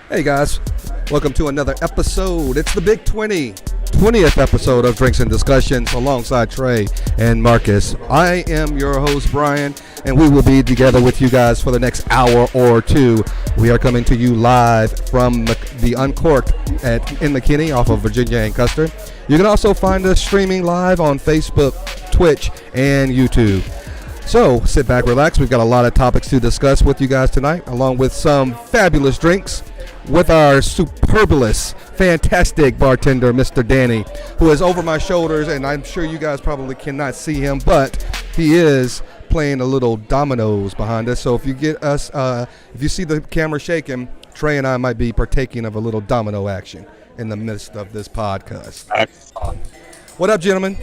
Hey guys, welcome to another episode. It's the Big 20th episode of Drinks and Discussions alongside Trey and Marcus. I am your host, Brian, and we will be together with you guys for the next hour or two. We are coming to you live from the Uncorked in McKinney off of Virginia and Custer. You can also find us streaming live on Facebook, Twitch, and YouTube. So sit back, relax. We've got a lot of topics to discuss with you guys tonight, along with some fabulous drinks with our superbulous, fantastic bartender, Mr. Danny, who is over my shoulders, and I'm sure you guys probably cannot see him, but he is playing a little dominoes behind us. So if you get us, if you see the camera shaking, Trey and I might be partaking of a little domino action in the midst of this podcast. What up, gentlemen?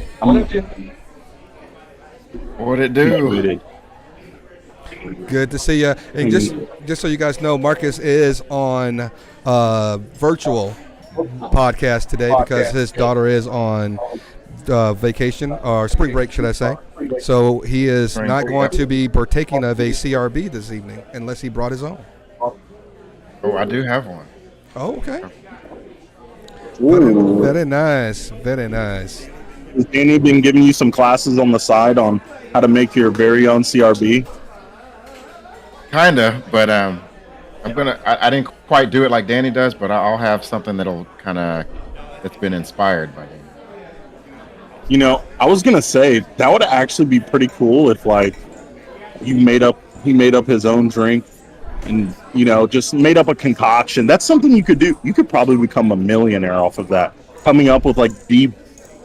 What it do? Good to see you. And just so you guys know, Marcus is on virtual podcast today because his daughter is on vacation, or spring break, should I say. So he is not going to be partaking of a CRB this evening unless he brought his own. Oh, I do have one. Oh, okay. Very nice. Very nice. Has Danny been giving you some classes on the side on how to make your very own CRB? Kinda, but I didn't quite do it like Danny does, but I'll have something that's been inspired by Danny. You know, I was gonna say that would actually be pretty cool if like he made up his own drink and just made up a concoction. That's something you could do. You could probably become a millionaire off of that. Coming up with like the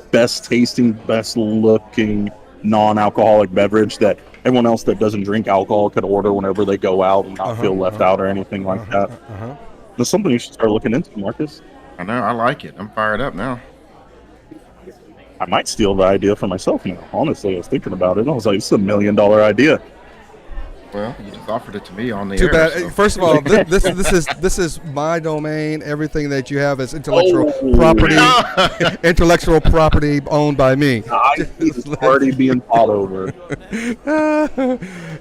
best tasting, best looking non-alcoholic beverage that everyone else that doesn't drink alcohol could order whenever they go out and not feel left out or anything like that. That's something you should start looking into, Marcus. I know, I like it. I'm fired up now. I might steal the idea for myself now. Honestly, I was thinking about it. I was like, this is $1 million idea. Well, you just offered it to me on the Too air. bad. So. First of all, this is my domain. Everything that you have is intellectual property. Intellectual property owned by me. It's already being fought over.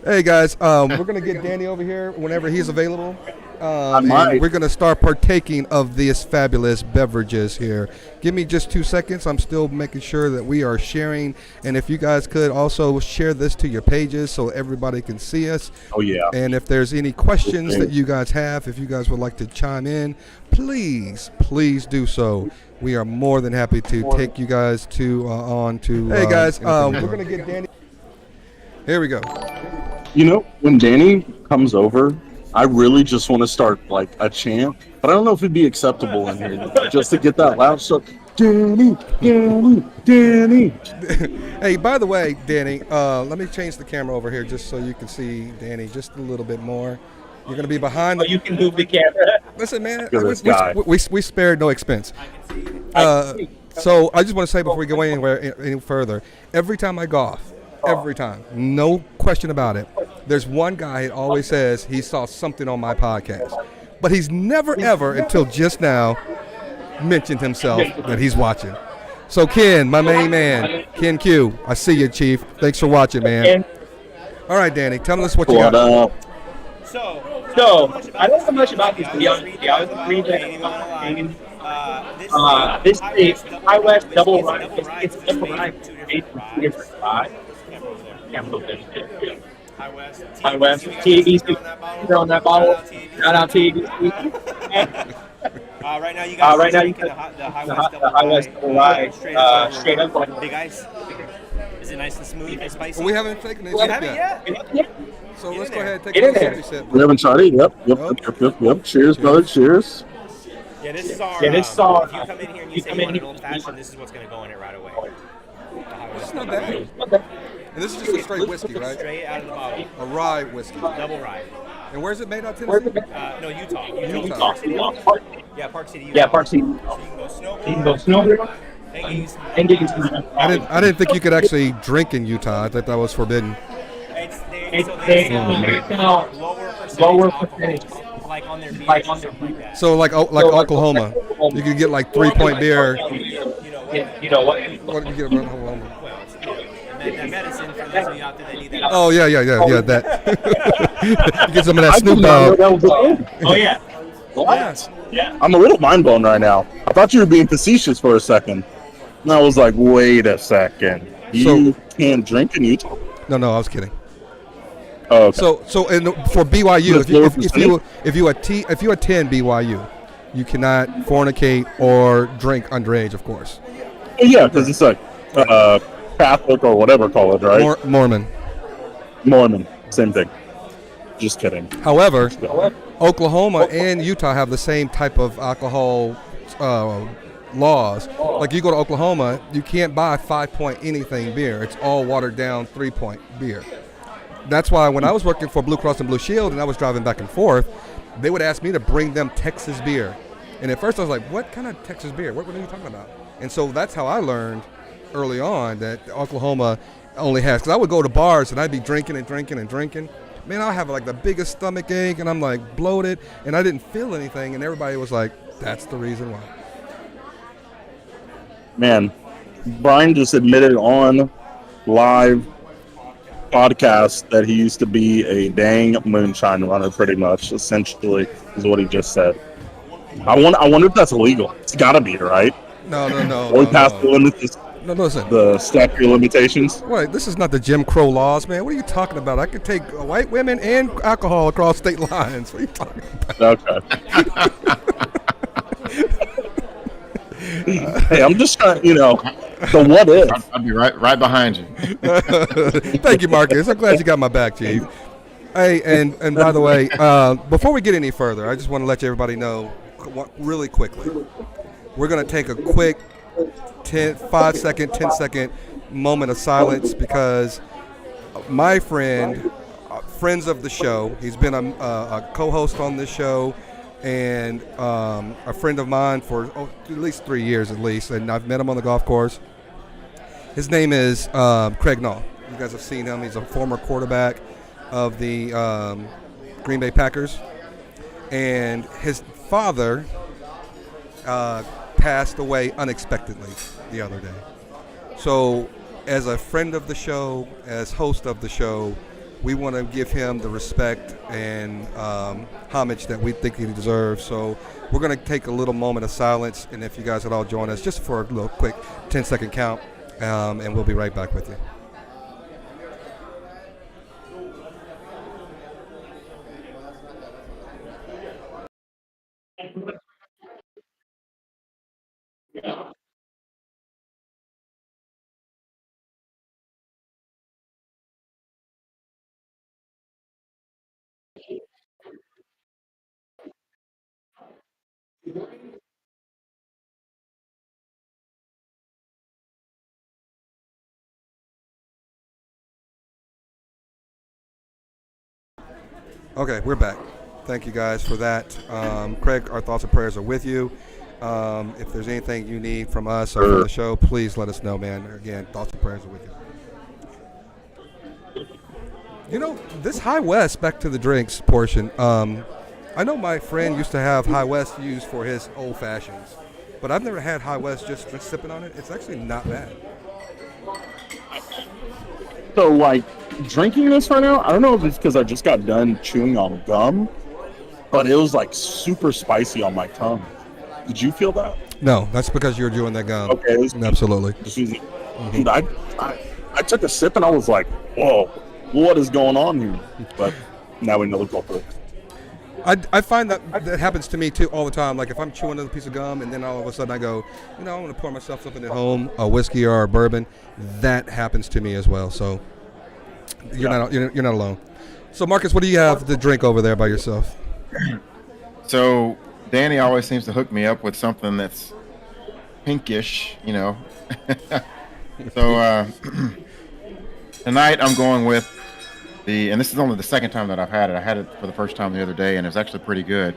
Hey guys, we're gonna get Danny over here whenever he's available. And we're gonna start partaking of these fabulous beverages here. Give me just 2 seconds. I'm still making sure that we are sharing, and if you guys could also share this to your pages so everybody can see us. Oh yeah. And if there's any questions that you guys have, if you guys would like to chime in, please do so. We are more than happy to take you guys on to. Hey guys, we're gonna get Danny. Here we go. When Danny comes over, I really just want to start like a chant, but I don't know if it'd be acceptable in here just to get that loud stuff. Danny. Hey, by the way, Danny, let me change the camera over here just so you can see Danny just a little bit more. You're going to be behind. You can move the camera. Listen, man, we spared no expense. So I just want to say before we go any further, every time I golf, no question about it, there's one guy who always says he saw something on my podcast, but he's never ever until just now mentioned himself that he's watching. So Ken, my main man, Ken Q, I see you, Chief. Thanks for watching, man. All right, Danny, tell us what you got. So I don't know much about these, to be honest with you. I was reading this is High West Double Run. It's Double Run. High West, TABC, on that bottle. Shout out TABC. Right now you got the High West Double Rye, straight up like big ice. Is it nice and smooth and spicy? We haven't taken it yet. So let's go ahead and take a sip. We haven't tried it. Yep. Cheers, brother. Cheers. Yeah, this is our. If you come in here and you say you want an old fashioned, this is what's going to go in it right away. It's not bad. And this is just a straight whiskey, right? Straight out of the bottle. A rye whiskey. Double rye. And where's it made out, Tennessee? No, Utah. Yeah, Park City, Utah. Yeah, Park City. So you can go snowboard. And get I didn't think you could actually drink in Utah. I thought that was forbidden. Lower percentage. Like on their beer. So like Oklahoma, you can get like 3-point beer. You know what? What did you get around Oklahoma? That medicine for those of you out there that need that. Oh yeah, that. You get some of that Snoop Dogg. Oh yeah. What? Yeah. I'm a little mind blown right now. I thought you were being facetious for a second. And I was like, wait a second. You can't drink in Utah? No, I was kidding. Oh, okay. So and for BYU, if you attend BYU, you cannot fornicate or drink underage, of course. Oh, yeah, because it's like Catholic or whatever college, right? Mormon, same thing. Just kidding. However, Oklahoma and Utah have the same type of alcohol laws. Like you go to Oklahoma, you can't buy 5-point anything beer. It's all watered down 3-point beer. That's why when I was working for Blue Cross and Blue Shield and I was driving back and forth, they would ask me to bring them Texas beer. And at first I was like, what kind of Texas beer? What are you talking about? And so that's how I learned early on that Oklahoma only has, because I would go to bars and I'd be drinking. Man, I have like the biggest stomach ache and I'm like bloated and I didn't feel anything. And everybody was like, that's the reason why. Man, Brian just admitted on live podcast that he used to be a dang moonshine runner, pretty much, essentially, is what he just said. I wonder if that's illegal. It's got to be, right? No. Or past the limits. No, listen. The statute of limitations. Wait, this is not the Jim Crow laws, man. What are you talking about? I could take white women and alcohol across state lines. What are you talking about? Okay. Hey, I'm just trying, the what if. I'll be right behind you. Thank you, Marcus. I'm glad you got my back, Chief. Hey, and by the way, before we get any further, I just want to let everybody know really quickly. We're going to take a quick 10-second moment of silence because my friend, friends of the show, he's been a co-host on this show and a friend of mine for at least 3 years at least, and I've met him on the golf course. His name is Craig Nall. You guys have seen him. He's a former quarterback of the Green Bay Packers, and his father passed away unexpectedly the other day. So as a friend of the show, as host of the show, we want to give him the respect and homage that we think he deserves. So we're going to take a little moment of silence, and if you guys would all join us just for a little quick 10-second count, and we'll be right back with you. Okay, we're back. Thank you guys for that. Craig, our thoughts and prayers are with you. If there's anything you need from us or from the show, please let us know, man. Again, thoughts and prayers are with you. This High West, back to the drinks portion, I know my friend used to have High West used for his old fashions, but I've never had High West just sipping on it. It's actually not bad. So, drinking this right now, I don't know if it's because I just got done chewing on gum, but it was super spicy on my tongue. Did you feel that? No, that's because you're chewing that gum. Okay. Absolutely. Dude, I took a sip and I was like, whoa, what is going on here? But now we know the culprit. I find that happens to me too all the time. Like if I'm chewing another piece of gum and then all of a sudden I go, I'm going to pour myself something at home, a whiskey or a bourbon. That happens to me as well. So you're not alone. So Marcus, what do you have to drink over there by yourself? So Danny always seems to hook me up with something that's pinkish, So tonight I'm going with and this is only the second time that I've had it. I had it for the first time the other day, and it was actually pretty good.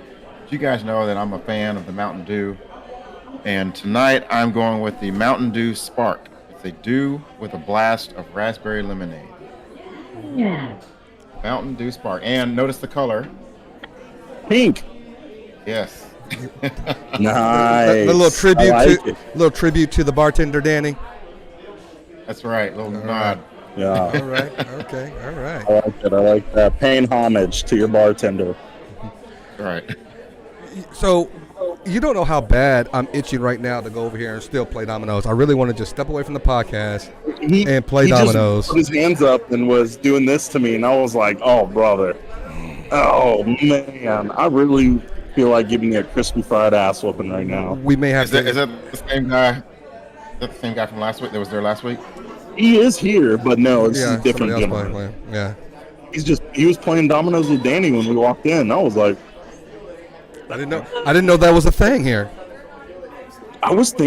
You guys know that I'm a fan of the Mountain Dew, and tonight I'm going with the Mountain Dew Spark. It's a dew with a blast of raspberry lemonade. Yeah. Mountain Dew Spark, and notice the color. Pink. Yes. Nice. A little tribute to the bartender, Danny. That's right. Little nod. Right. Yeah. All right. Okay. All right. I like that. Paying homage to your bartender. Right. So you don't know how bad I'm itching right now to go over here and still play dominoes. I really want to just step away from the podcast and play dominoes. Just put his hands up and was doing this to me, and I was like, "Oh, brother, oh man, I really feel like giving me a crispy fried ass whooping right now." We may have Is that the same guy? Is that the same guy from last week that was there last week? He is here, but no, this is a different somebody else gentleman. playing. Yeah. He was playing dominoes with Danny when we walked in. I was like, I didn't know that was a thing here. I was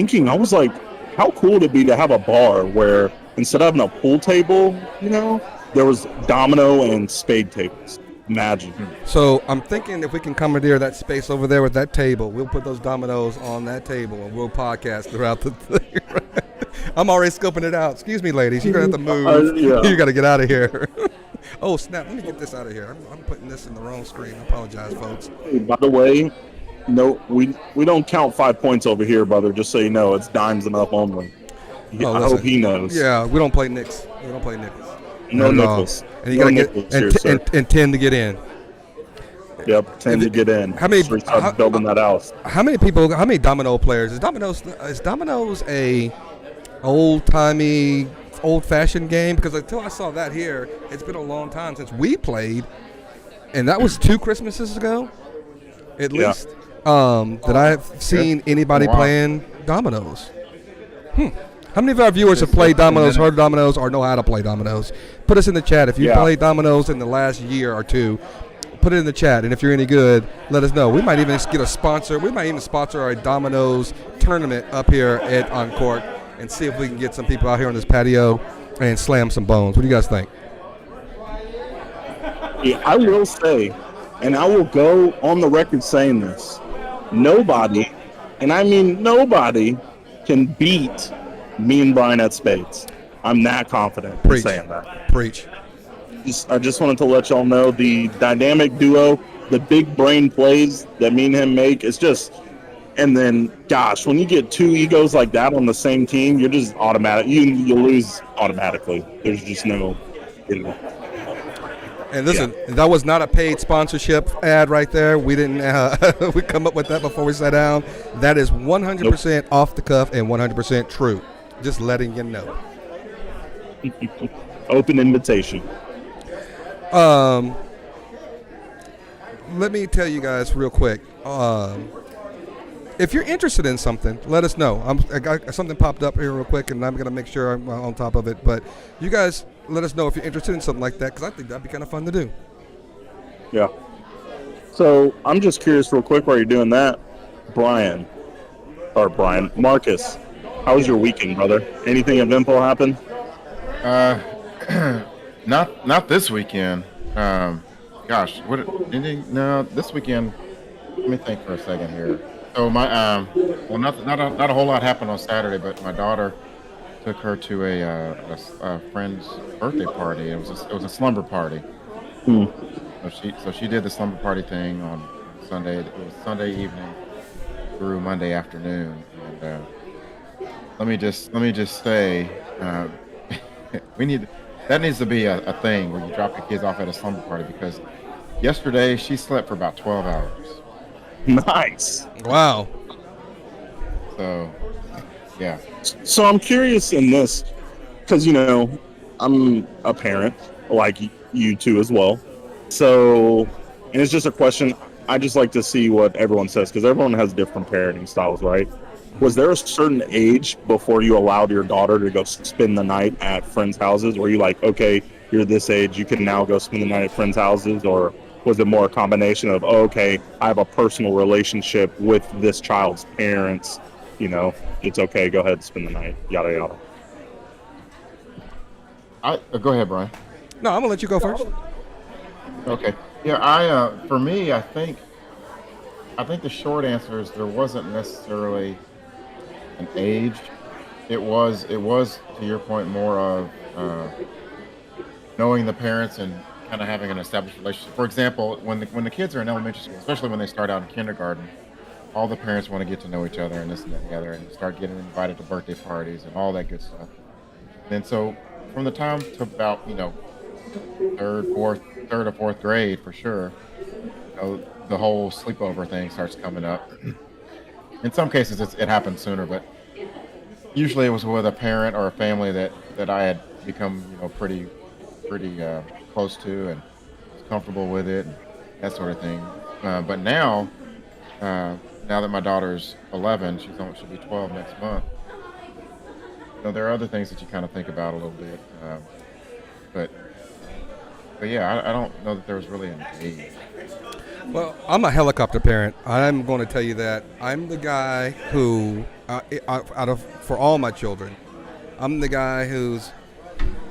like, how cool would it be to have a bar where instead of having a pool table, there was domino and spade tables. Imagine. So I'm thinking if we can commandeer that space over there with that table, we'll put those dominoes on that table and we'll podcast throughout the thing. I'm already scoping it out. Excuse me, ladies. You're going to have to move. You got to get out of here. Oh, snap. Let me get this out of here. I'm putting this in the wrong screen. I apologize, folks. Hey, by the way, no, we don't count 5 points over here, brother. Just so you know, it's dimes and up only. I hope he knows. Yeah, we don't play nicks. We don't play nickels. No nickels. And you got to get and 10 to get in. Yep, 10 to get in. How many? Building that house. How many domino players? Is dominoes a old-timey, old-fashioned game? Because until I saw that here, it's been a long time since we played, and that was 2 Christmases ago, at least, that I've seen anybody playing dominoes. How many of our viewers have played dominoes, heard of dominoes, or know how to play dominoes? Put us in the chat. If you played dominoes in the last year or two, put it in the chat. And if you're any good, let us know. We might even get a sponsor. We might even sponsor a dominoes tournament up here at Encore and see if we can get some people out here on this patio and slam some bones. What do you guys think? Yeah, I will say, and I will go on the record saying this, nobody, and I mean nobody, can beat me and Brian at spades. I'm that confident in saying that. Preach. I just wanted to let y'all know the dynamic duo, the big brain plays that me and him make. It's just, and then, gosh, when you get 2 egos like that on the same team, you're just automatic. You lose automatically. There's just no, And listen, that was not a paid sponsorship ad right there. We didn't we come up with that before we sat down. That is 100% off the cuff and 100% true. Just letting you know. Open invitation. Let me tell you guys real quick. If you're interested in something, let us know. I got something popped up here real quick, and I'm going to make sure I'm on top of it. But you guys let us know if you're interested in something like that, because I think that'd be kind of fun to do. Yeah. So I'm just curious real quick while you're doing that, Marcus, how was your weekend, brother? Anything eventful happen? Not this weekend. Gosh, no, this weekend. Let me think for a second here. So my not a whole lot happened on Saturday, but my daughter took her to a friend's birthday party. It was a slumber party. So she did the slumber party thing on Sunday. It was Sunday evening through Monday afternoon. And let me just say, that needs to be a thing where you drop your kids off at a slumber party, because yesterday she slept for about 12 hours. Nice. Wow. So, yeah. So I'm curious in this, because, I'm a parent, like you two as well. So, and it's just a question, I just like to see what everyone says, because everyone has different parenting styles, right? Was there a certain age before you allowed your daughter to go spend the night at friends' houses? Were you like, okay, you're this age, you can now go spend the night at friends' houses? Or was it more a combination of, okay, I have a personal relationship with this child's parents, it's okay, go ahead and spend the night, yada, yada. Go ahead, Brian. No, I'm going to let you go first. Okay. Yeah, for me, I think the short answer is there wasn't necessarily an age. It was to your point more of knowing the parents and kind of having an established relationship. For example, when the kids are in elementary school, especially when they start out in kindergarten, all the parents want to get to know each other and this and that together, and start getting invited to birthday parties and all that good stuff. And so from the time to about third or fourth grade for sure, the whole sleepover thing starts coming up. In some cases, it happens sooner, but usually it was with a parent or a family that I had become, pretty close to and was comfortable with it, and that sort of thing. But now that my daughter's 11, she'll be 12 next month. There are other things that you kind of think about a little bit, but yeah, I don't know that there was really an age. Well, I'm a helicopter parent. I'm going to tell you that I'm the guy who, for all my children, I'm the guy who's,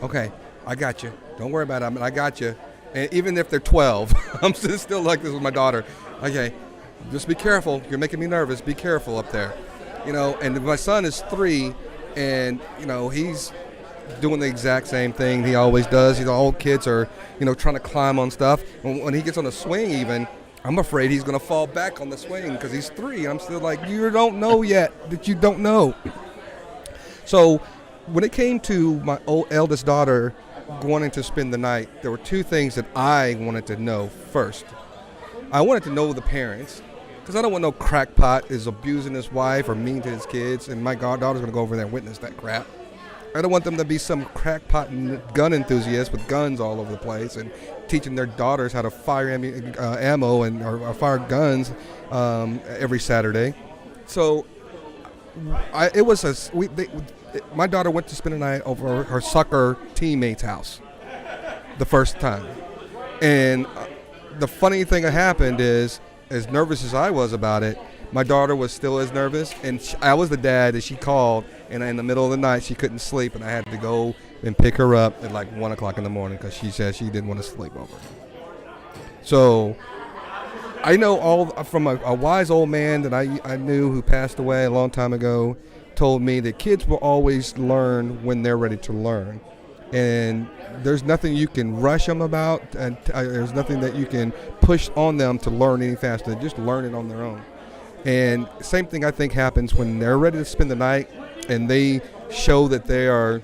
okay, I got you. Don't worry about it. I got you. And even if they're 12, I'm still like this with my daughter. Okay, just be careful. You're making me nervous. Be careful up there. And my son is 3, and, he's doing the exact same thing he always does. All kids are, trying to climb on stuff. When he gets on a swing even, I'm afraid he's going to fall back on the swing because he's 3. I'm still like, you don't know yet that you don't know. So when it came to my eldest daughter wanting to spend the night, there were 2 things that I wanted to know first. I wanted to know the parents, because I don't want no crackpot is abusing his wife or mean to his kids, and my goddaughter's going to go over there and witness that crap. I don't want them to be some crackpot gun enthusiast with guns all over the place and teaching their daughters how to fire ammo or fire guns every Saturday. So my daughter went to spend the night over her soccer teammate's house the first time. And the funny thing that happened is, as nervous as I was about it, my daughter was still as nervous, and I was the dad that she called, and in the middle of the night she couldn't sleep, and I had to go and pick her up at like 1 o'clock in the morning because she said she didn't want to sleep over. So I know from a wise old man that I knew who passed away a long time ago, told me that kids will always learn when they're ready to learn. And there's nothing you can rush them about, and there's nothing that you can push on them to learn any faster. They just learn it on their own. And same thing I think happens when they're ready to spend the night and they show that they are,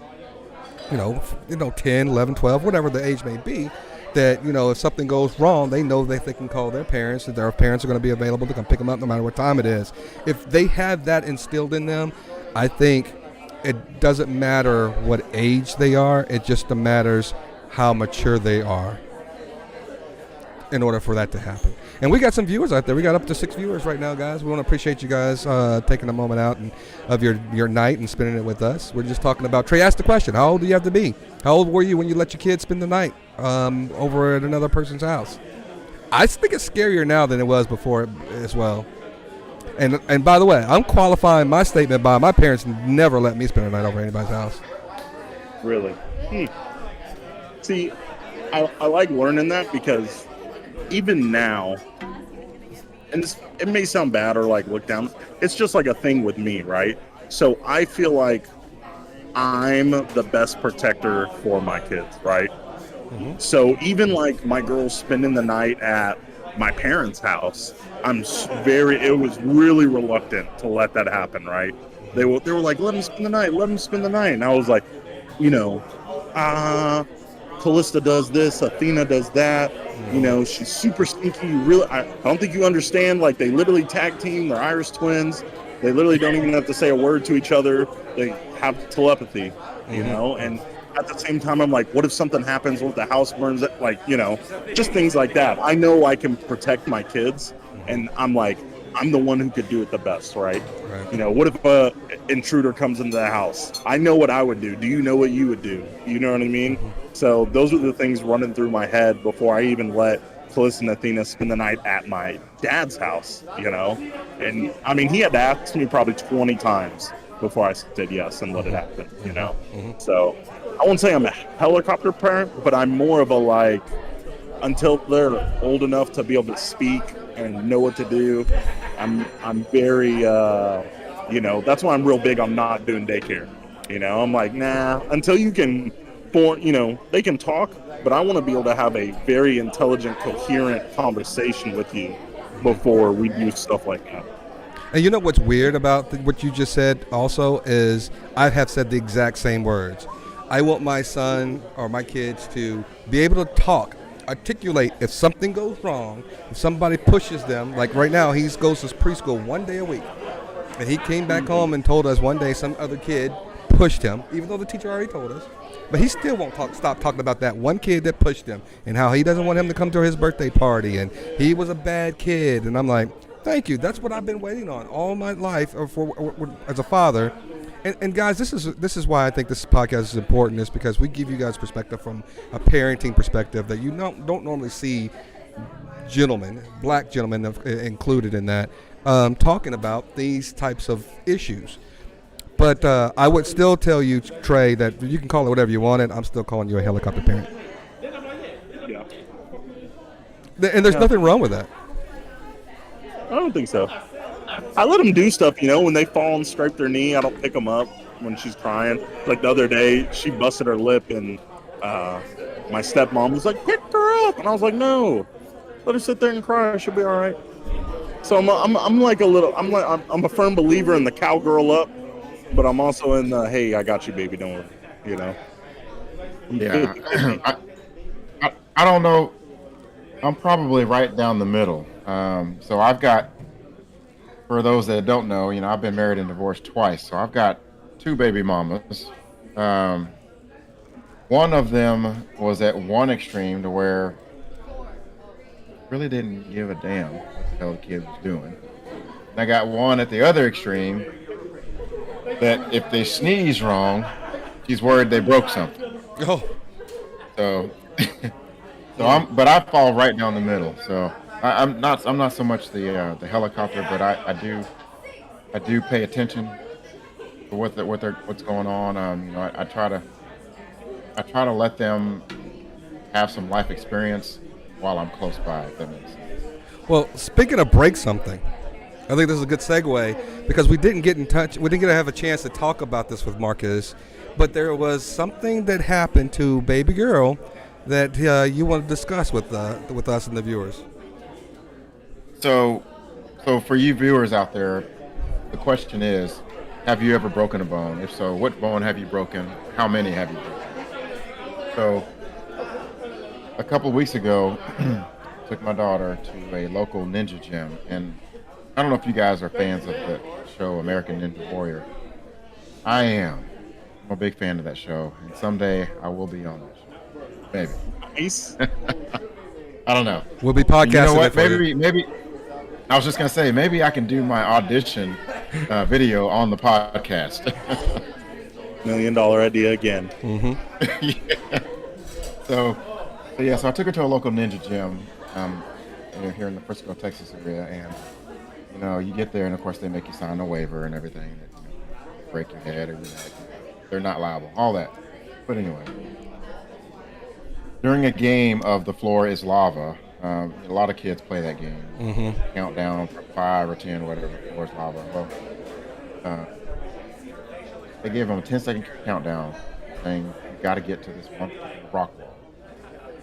10, 11, 12, whatever the age may be, that, if something goes wrong, they know that they can call their parents, that their parents are going to be available to come pick them up no matter what time it is. If they have that instilled in them, I think it doesn't matter what age they are. It just matters how mature they are in order for that to happen. And we got some viewers out there. We got up to 6 viewers right now, guys. We want to appreciate you guys taking a moment out of your night and spending it with us. We're just talking about, Trey asked the question, how old do you have to be? How old were you when you let your kids spend the night over at another person's house? I think it's scarier now than it was before as well. And by the way, I'm qualifying my statement by my parents never let me spend a night over at anybody's house. Really? See, I like learning that because even now, and it may sound bad or like look down, it's just like a thing with me, right? So I feel like I'm the best protector for my kids, right? Mm-hmm. So even like my girls spending the night at my parents' house, it was really reluctant to let that happen, right? They were like, let them spend the night. And I was like, Callista does this, Athena does that. She's super sneaky. Really, I don't think you understand. Like, they literally tag team. They're Irish twins. They literally don't even have to say a word to each other. They have telepathy, And at the same time, I'm like, what if something happens? What if the house burns? Like, just things like that. I know I can protect my kids, and I'm like, I'm the one who could do it the best, right? What if a intruder comes into the house? I know what I would do. Do you know what you would do? You know what I mean? So those are the things running through my head before I even let Callista and Athena spend the night at my dad's house, And, I mean, he had to ask me probably 20 times before I said yes and let it happen, So I won't say I'm a helicopter parent, but I'm more of a, like, until they're old enough to be able to speak and know what to do, I'm very, that's why I'm real big on not doing daycare. I'm like, nah, until you can they can talk, but I want to be able to have a very intelligent, coherent conversation with you before we do stuff like that. And you know what's weird about what you just said also is I have said the exact same words. I want my son or my kids to be able to talk. articulate if something goes wrong, if somebody pushes them. Like right now, he goes to preschool 1 day a week. And he came back home and told us one day some other kid pushed him, even though the teacher already told us. But he still won't stop talking about that one kid that pushed him and how he doesn't want him to come to his birthday party and he was a bad kid. And I'm like, thank you. That's what I've been waiting on all my life as a father. And guys, this is why I think this podcast is important, is because we give you guys perspective from a parenting perspective that you don't normally see gentlemen, black gentlemen included in that, talking about these types of issues. But I would still tell you, Trey, that you can call it whatever you want it. I'm still calling you a helicopter parent. Yeah. And there's nothing wrong with that. I don't think so. I let them do stuff, when they fall and scrape their knee, I don't pick them up when she's crying. Like the other day, she busted her lip, and my stepmom was like, pick her up. And I was like, no, let her sit there and cry. She'll be all right. So I'm like I'm a firm believer in the cowgirl up, but I'm also in the, hey, I got you, baby, don't worry, Yeah. I don't know. I'm probably right down the middle. So I've got, for those that don't know, I've been married and divorced twice. So I've got 2 baby mamas. One of them was at one extreme to where really didn't give a damn what the hell the kid was doing. And I got one at the other extreme that if they sneeze wrong, she's worried they broke something. Oh. So, but I fall right down the middle. So I'm not so much the helicopter, but I do pay attention to what's going on. I try to let them have some life experience while I'm close by, if that makes sense. Well, speaking of break something, I think this is a good segue because we didn't get in touch. We didn't get to have a chance to talk about this with Marcus, but there was something that happened to baby girl that you want to discuss with us and the viewers. So for you viewers out there, the question is, have you ever broken a bone? If so, what bone have you broken? How many have you broken? So a couple of weeks ago, took my daughter to a local ninja gym, and I don't know if you guys are fans of the show American Ninja Warrior. I am. I'm a big fan of that show, and someday I will be on that show. Maybe. Nice. I don't know. We'll be podcasting. You know what? it for you. Maybe. I was just gonna say, maybe I can do my audition video on the podcast. $1 million idea again. Mm-hmm. Yeah. So I took her to a local ninja gym here in the Frisco, Texas area, and you get there, and of course they make you sign a waiver and everything. That, break your head or your neck. They're not liable. All that. But anyway, during a game of The Floor is Lava, a lot of kids play that game. Mm-hmm. Countdown from 5 or 10, whatever. The Floor is Lava. Well, they gave them a 10-second countdown, saying you got to get to this one rock wall.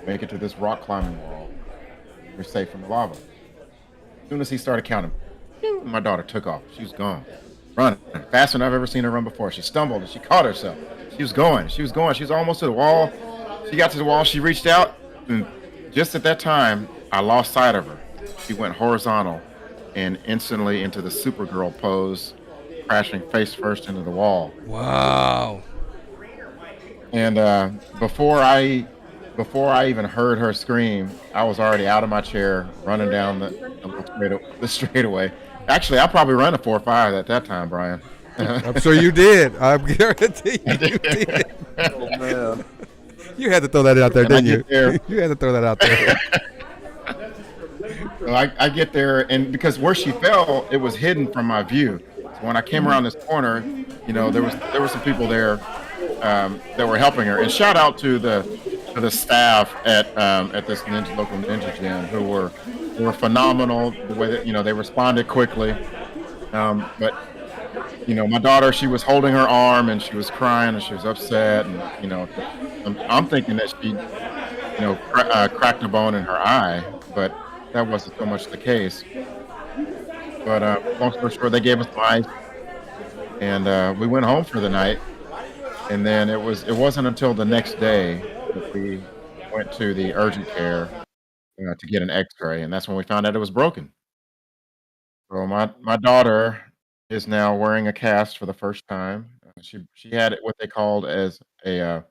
Make it to this rock climbing wall. You're safe from the lava. As soon as he started counting, my daughter took off. She was gone, running faster than I've ever seen her run before. She stumbled and she caught herself. She was going. She was almost to the wall. She got to the wall. She reached out, and just at that time, I lost sight of her. She went horizontal and instantly into the Supergirl pose, crashing face first into the wall. Wow. And before I even heard her scream, I was already out of my chair, running down the straightaway. Actually, I probably ran a 4.5 at that time, Brian. I'm sure you did. I guarantee you did. Oh, man. You had to throw that out there, didn't you? There. You had to throw that out there. So I get there, and because where she fell, it was hidden from my view. So when I came around this corner, there were some people there that were helping her. And shout out to the staff at this local ninja gym who were phenomenal. The way that they responded quickly. But my daughter, she was holding her arm and she was crying and she was upset, and I'm thinking that she cracked a bone in her eye, but that wasn't so much the case. But long story short, they gave us ice, and we went home for the night. And then it wasn't until the next day that we went to the urgent care to get an X-ray, and that's when we found out it was broken. So my daughter is now wearing a cast for the first time. She had it what they called as an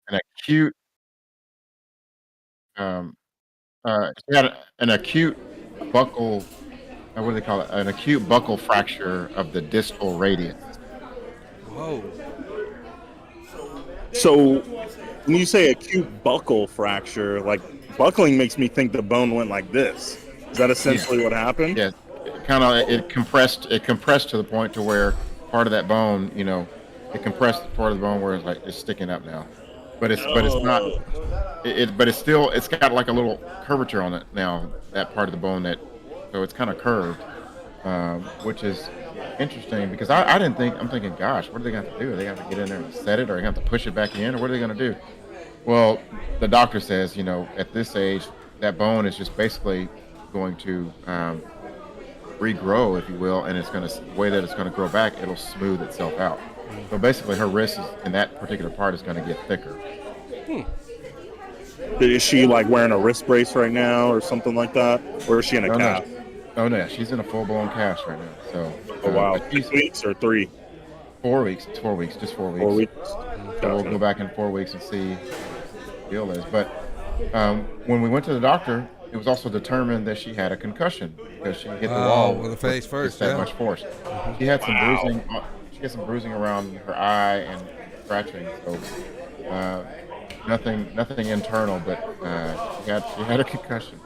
acute um, she had an acute buckle. What do they call it? An acute buckle fracture of the distal radius. Whoa. So when you say acute buckle fracture, like buckling makes me think the bone went like this. Is that essentially what happened? Yeah, kind of. It compressed. It compressed to the point to where part of that bone, it compressed part of the bone where it's sticking up now. But it's not. But it's got like a little curvature on it now. That part of the bone so it's kind of curved, which is interesting because I didn't think. I'm thinking, gosh, what are they going to do? Are they going to get in there and set it, or are they going to have to push it back in, or what are they going to do? Well, the doctor says, at this age, that bone is just basically going to regrow, if you will, and the way that it's going to grow back, it'll smooth itself out. So basically, her wrist in that particular part is going to get thicker. Is she like wearing a wrist brace right now or something like that? Or is she in a cast? Oh no, she's in a full-blown cast right now. So, oh wow, 6 weeks or 3? 4 weeks. It's 4 weeks, just 4 weeks. 4 weeks. So we'll go back in 4 weeks and see what the deal is. But when we went to the doctor, it was also determined that she had a concussion because she hit the wall with the face first. That much force. She had some bruising. She had some bruising around her eye and scratching. So nothing internal, but she had a concussion.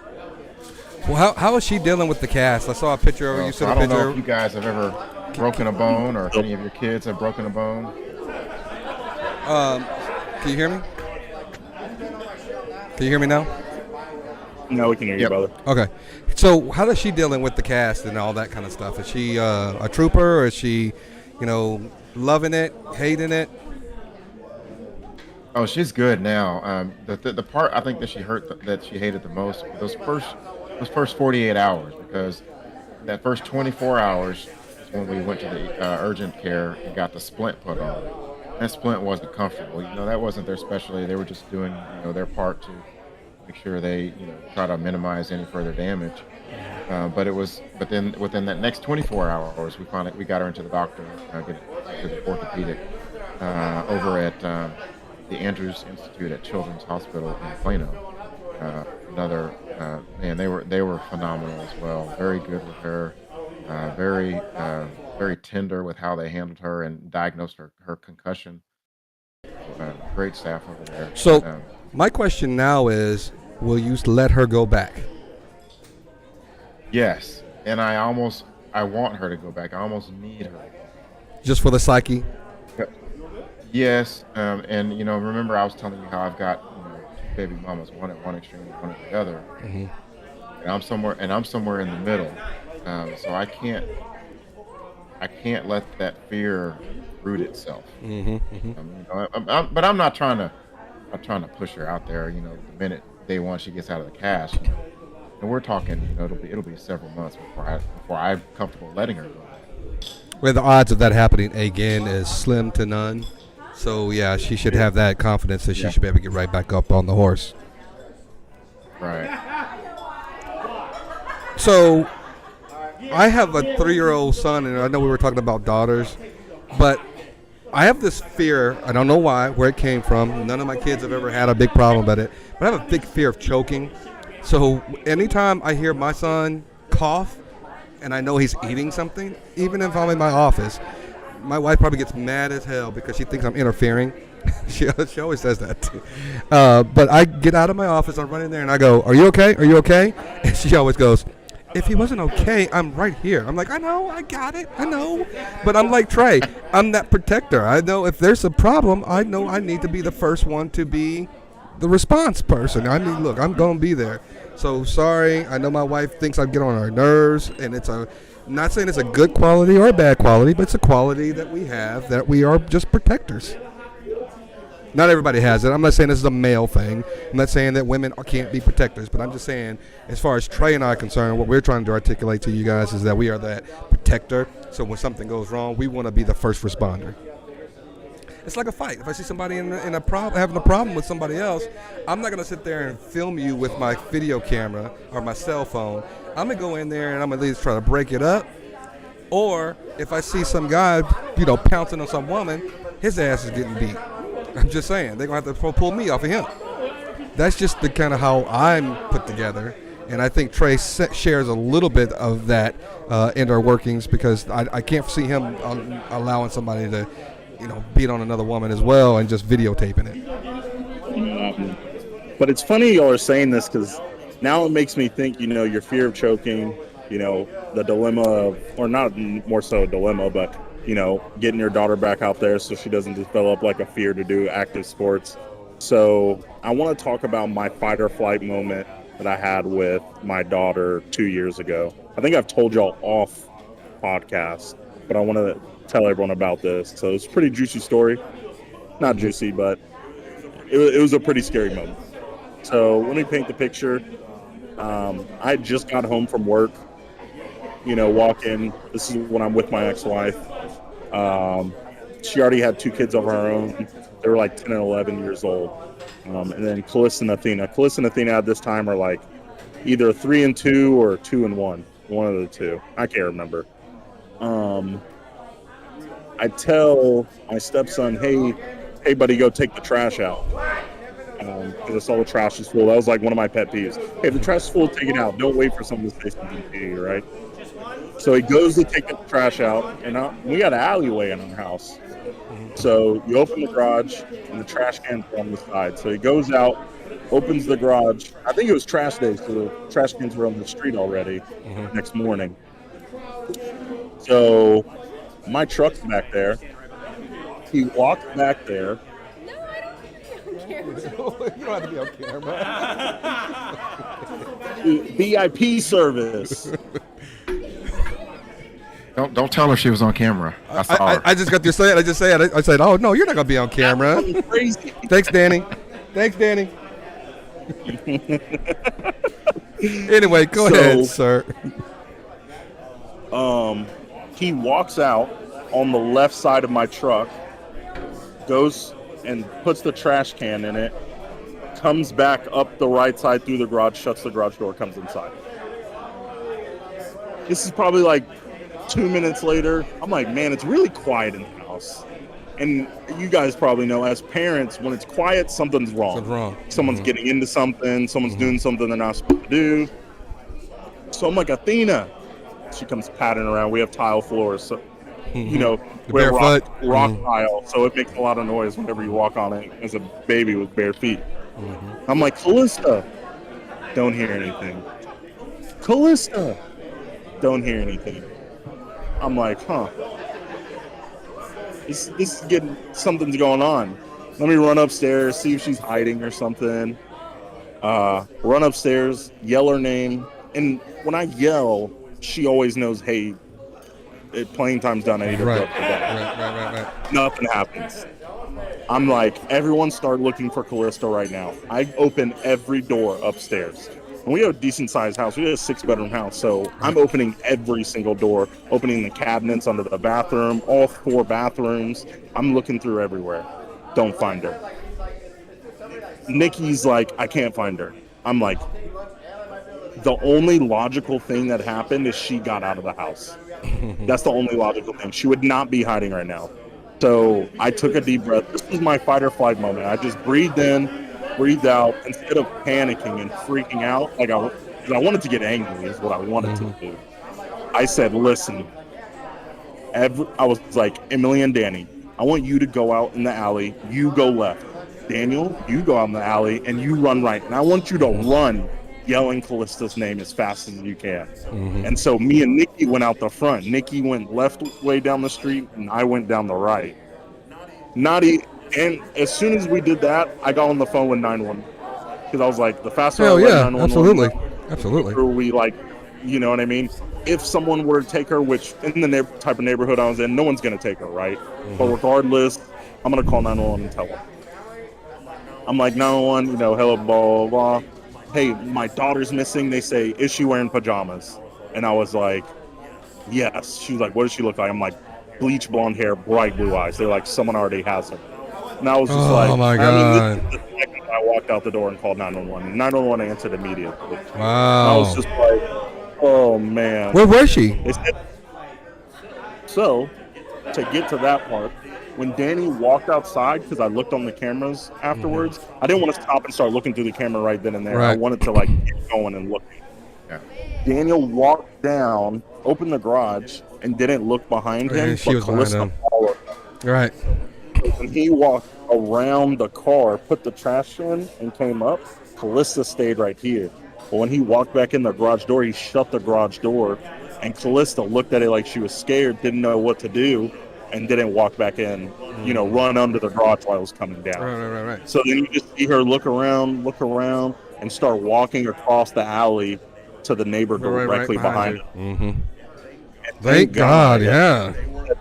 Well, how is she dealing with the cast? I saw a picture of her. You saw a picture. I don't know if you guys have ever broken a bone, or if any of your kids have broken a bone. Can you hear me? Can you hear me now? No, we can hear you, brother. Okay. So how is she dealing with the cast and all that kind of stuff? Is she a trooper, or is she, loving it, hating it? Oh, she's good now. The part I think that she hated the most, those first 48 hours, because that first 24 hours is when we went to the urgent care and got the splint put on. That splint wasn't comfortable. That wasn't their specialty. They were just doing their part to make sure they try to minimize any further damage. But then within that next 24 hours, we got her into the doctor, get to the orthopedic over at the Andrews Institute at Children's Hospital in Plano. They were phenomenal as well. Very good with her. Very tender with how they handled her and diagnosed her concussion. Great staff over there. So my question now is, will you let her go back? Yes, and I want her to go back. I almost need her. Just for the psyche? Yes, and remember I was telling you how I've got two baby mamas, one at one extreme, one at the other, and I'm somewhere in the middle. So I can't let that fear root itself. But I'm not trying to push her out there. The minute day one she gets out of the cast, and we're talking, it'll be several months before I'm comfortable letting her go. Where the odds of that happening again is slim to none. So yeah, she should have that confidence that she should be able to get right back up on the horse. Right. So I have a 3-year-old son, and I know we were talking about daughters, but I have this fear. I don't know where it came from. None of my kids have ever had a big problem about it, but I have a big fear of choking. So anytime I hear my son cough and I know he's eating something, even if I'm in my office, my wife probably gets mad as hell because she thinks I'm interfering. she always says that too. But I get out of my office, I run in there and I go, "Are you okay? Are you okay?" And she always goes, "If he wasn't okay, I'm right here." I'm like, "I know, I got it, I know." But I'm like, Trey, I'm that protector. I know if there's a problem, I know I need to be the first one to be the response person. I mean, look, I'm going to be there. So sorry, I know my wife thinks I get on her nerves, and not saying it's a good quality or a bad quality, but it's a quality that we have, that we are just protectors. Not everybody has it. I'm not saying this is a male thing. I'm not saying that women can't be protectors, but I'm just saying, as far as Trey and I are concerned, what we're trying to articulate to you guys is that we are that protector. So when something goes wrong, we want to be the first responder. It's like a fight. If I see somebody in a problem, having a problem with somebody else, I'm not gonna sit there and film you with my video camera or my cell phone. I'm gonna go in there and I'm gonna at least try to break it up. Or if I see some guy, pouncing on some woman, his ass is getting beat. I'm just saying, they're gonna have to pull me off of him. That's just the kind of how I'm put together. And I think Trey shares a little bit of that in our workings, because I can't see him allowing somebody to, beat on another woman as well and just videotaping it. But it's funny y'all are saying this, because now it makes me think, your fear of choking, the dilemma of, or not more so a dilemma, but, getting your daughter back out there so she doesn't develop like a fear to do active sports. So I want to talk about my fight or flight moment that I had with my daughter 2 years ago. I think I've told y'all off podcast, but I want to tell everyone about this. So it's a pretty juicy story. Not juicy, but it was a pretty scary moment. So let me paint the picture. I just got home from work, walk in. This is when I'm with my ex-wife. She already had 2 kids of her own. They were like 10 and 11 years old. And then Calissa and Athena. Calissa and Athena at this time are like either 3 and 2 or 2 and 1. One of the two. I can't remember. I tell my stepson, hey, buddy, go take the trash out. Because I saw the trash is full. That was like one of my pet peeves. Hey, if the trash is full, take it out. Don't wait for someone to say something to you, right? So he goes to take the trash out, and we got an alleyway in our house. So you open the garage, and the trash cans are on the side. So he goes out, opens the garage. I think it was trash day, so the trash cans were on the street already next morning. So my truck's back there. He walks back there. No, I don't have to be on camera. You don't have to be on camera. VIP service. Don't tell her she was on camera. I saw her. I just got to say it. I said, oh, no, you're not going to be on camera. Crazy. Thanks, Danny. Anyway, go ahead, sir. He walks out on the left side of my truck, goes and puts the trash can in it, comes back up the right side through the garage, shuts the garage door, comes inside. This is probably like 2 minutes later. I'm like, man, it's really quiet in the house. And you guys probably know, as parents, when it's quiet, something's wrong. Someone's getting into something. Someone's doing something they're not supposed to do. So I'm like, Athena. She comes pattering around. We have tile floors, so we're rock tile, so it makes a lot of noise whenever you walk on it as a baby with bare feet. I'm like, Calista. Don't hear anything. Calista. Don't hear anything. I'm like, this is getting, something's going on. Let me run upstairs, see if she's hiding or something. Run upstairs, yell her name, and when I yell, she always knows, hey, playing time's done. I need to go to bed. Right. Nothing happens. I'm like, everyone start looking for Calista right now. I open every door upstairs. And we have a decent-sized house. We have a 6-bedroom house, so I'm opening every single door, opening the cabinets under the bathroom, all 4 bathrooms. I'm looking through everywhere. Don't find her. Nikki's like, I can't find her. I'm like, the only logical thing that happened is she got out of the house. That's the only logical thing. She would not be hiding right now. So I took a deep breath. This was my fight or flight moment. I just breathed in, breathed out, instead of panicking and freaking out. Like because I wanted to get angry is what I wanted to do. I said, listen, I was like, Emily and Danny, I want you to go out in the alley. You go left. Daniel, you go out in the alley and you run right. And I want you to run yelling Callista's name as fast as you can. And so me and Nikki went out the front. Nikki went left way down the street and I went down the right. And as soon as we did that, I got on the phone with 911 because I was like, the faster I let 911, absolutely. We like, you know what I mean? If someone were to take her, which in the type of neighborhood I was in, no one's going to take her, right? But regardless, I'm going to call 911 and tell them. I'm like, 911, hello, blah, blah, blah. Hey, my daughter's missing. They say, is she wearing pajamas? And I was like, yes. She was like, what does she look like? I'm like, bleach blonde hair, bright blue eyes. They're like, someone already has her. And I was just Oh, my God. this is the second I walked out the door and called 911. And 911 answered immediately. And I was Wow. just like, oh, man. Where was she? They said, so, to get to that part, when Danny walked outside, because I looked on the cameras afterwards, I didn't want to stop and start looking through the camera right then and there. I Right. wanted to like keep going and looking. Yeah. Daniel walked down, opened the garage, and didn't look behind him. And she was behind Calista him. followed him. Right. When he walked around the car, put the trash in, and came up, Callista stayed right here. But when he walked back in the garage door, he shut the garage door, and Callista looked at it like she was scared, didn't know what to do, and didn't walk back in, run under the garage while it was coming down. Right. So then you just see her look around, and start walking across the alley to the neighbor directly behind him. Mm-hmm. And Thank God, yeah.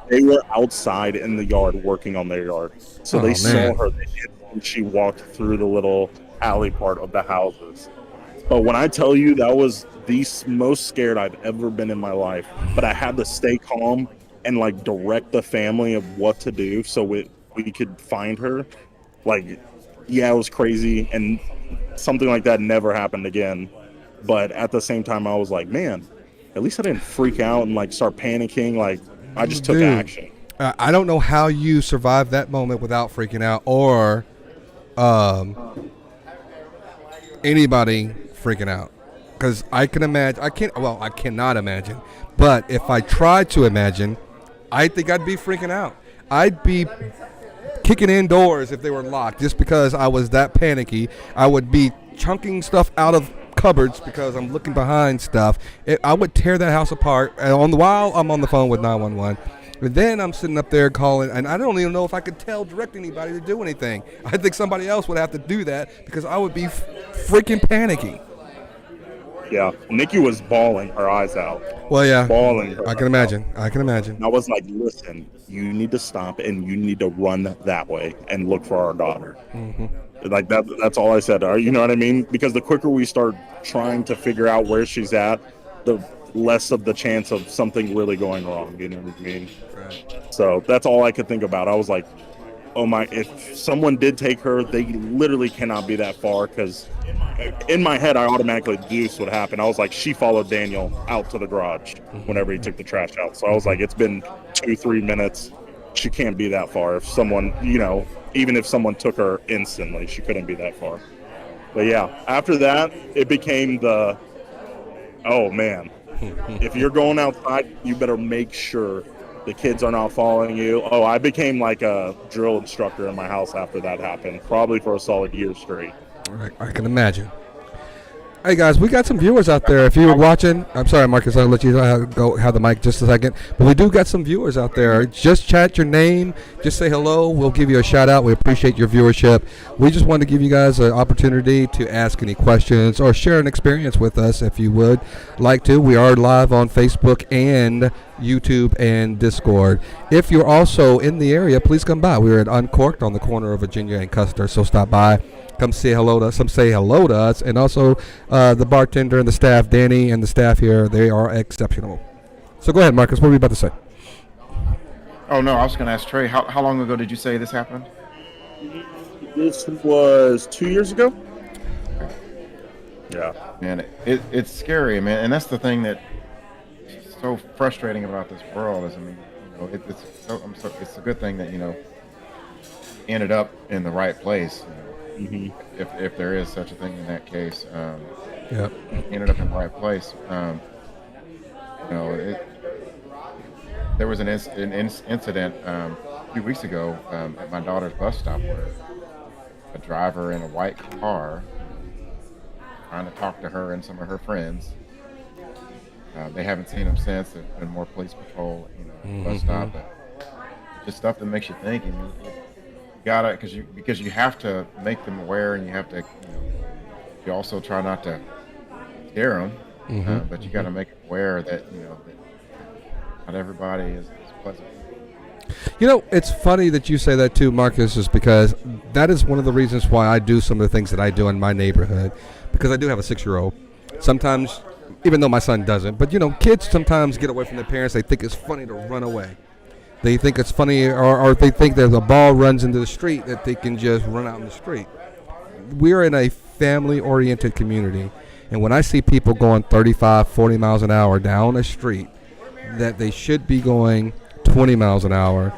They were outside in the yard working on their yard. So they saw man. her when she walked through the little alley part of the houses. But when I tell you that was the most scared I've ever been in my life, but I had to stay calm and like direct the family of what to do so we could find her. Like, yeah, it was crazy, and something like that never happened again. But at the same time, I was like, man, at least I didn't freak out and like start panicking. Like, I just took action. I don't know how you survived that moment without freaking out, or anybody freaking out. Because I can imagine, I cannot imagine. But if I tried to imagine, I think I'd be freaking out. I'd be kicking in doors if they were locked just because I was that panicky. I would be chunking stuff out of cupboards because I'm looking behind stuff. I would tear that house apart while I'm on the phone with 911. And then I'm sitting up there calling, and I don't even know if I could direct anybody to do anything. I think somebody else would have to do that because I would be freaking panicky. Yeah, Nikki was bawling her eyes out. Well, yeah, Bawling. I can imagine. And I was like, listen, you need to stop and you need to run that way and look for our daughter. Mm-hmm. Like that's all I said. You know what I mean? Because the quicker we start trying to figure out where she's at, the less of the chance of something really going wrong. You know what I mean? Right. So that's all I could think about. I was like, oh my, if someone did take her, they literally cannot be that far, because in my head, I automatically deduced what happened. I was like, she followed Daniel out to the garage whenever he took the trash out. So I was like, it's been 2-3 minutes. She can't be that far. If someone, even if someone took her instantly, she couldn't be that far. But yeah, after that, it became oh man, if you're going outside, you better make sure the kids are not following you. Oh, I became like a drill instructor in my house after that happened, probably for a solid year straight. I can imagine. Hey guys, we got some viewers out there. If you were watching, I'm sorry, Marcus, I'll let you go have the mic just a second. But we do got some viewers out there. Just chat your name, just say hello. We'll give you a shout out. We appreciate your viewership. We just want to give you guys an opportunity to ask any questions or share an experience with us if you would like to. We are live on Facebook and YouTube and Discord. If you're also in the area, please come by. We're at Uncorked on the corner of Virginia and Custer, so stop by. Come say hello to us. Some say hello to us, and also the bartender and the staff, Danny and the staff here, they are exceptional. So go ahead, Marcus. What were you about to say? Oh no, I was going to ask Trey. How long ago did you say this happened? This was 2 years ago. Yeah, Man, it's scary, man, and that's the thing that is so frustrating about this world. Is, I mean, it's a good thing that ended up in the right place. If there is such a thing in that case, ended up in the right place. There was an incident a few weeks ago at my daughter's bus stop where a driver in a white car trying to talk to her and some of her friends. They haven't seen him since. There's been more police patrol, bus stop, but just stuff that makes you think. And gotta, because you have to make them aware, and you have to, you also try not to scare them, but you got to make them aware that that not everybody is pleasant. It's funny that you say that too, Marcus, is because that is one of the reasons why I do some of the things that I do in my neighborhood, because I do have a 6-year-old. Sometimes, even though my son doesn't, but kids sometimes get away from their parents. They think it's funny to run away. They think it's funny, or they think that the ball runs into the street, that they can just run out in the street. We're in a family-oriented community, and when I see people going 35, 40 miles an hour down a street that they should be going 20 miles an hour,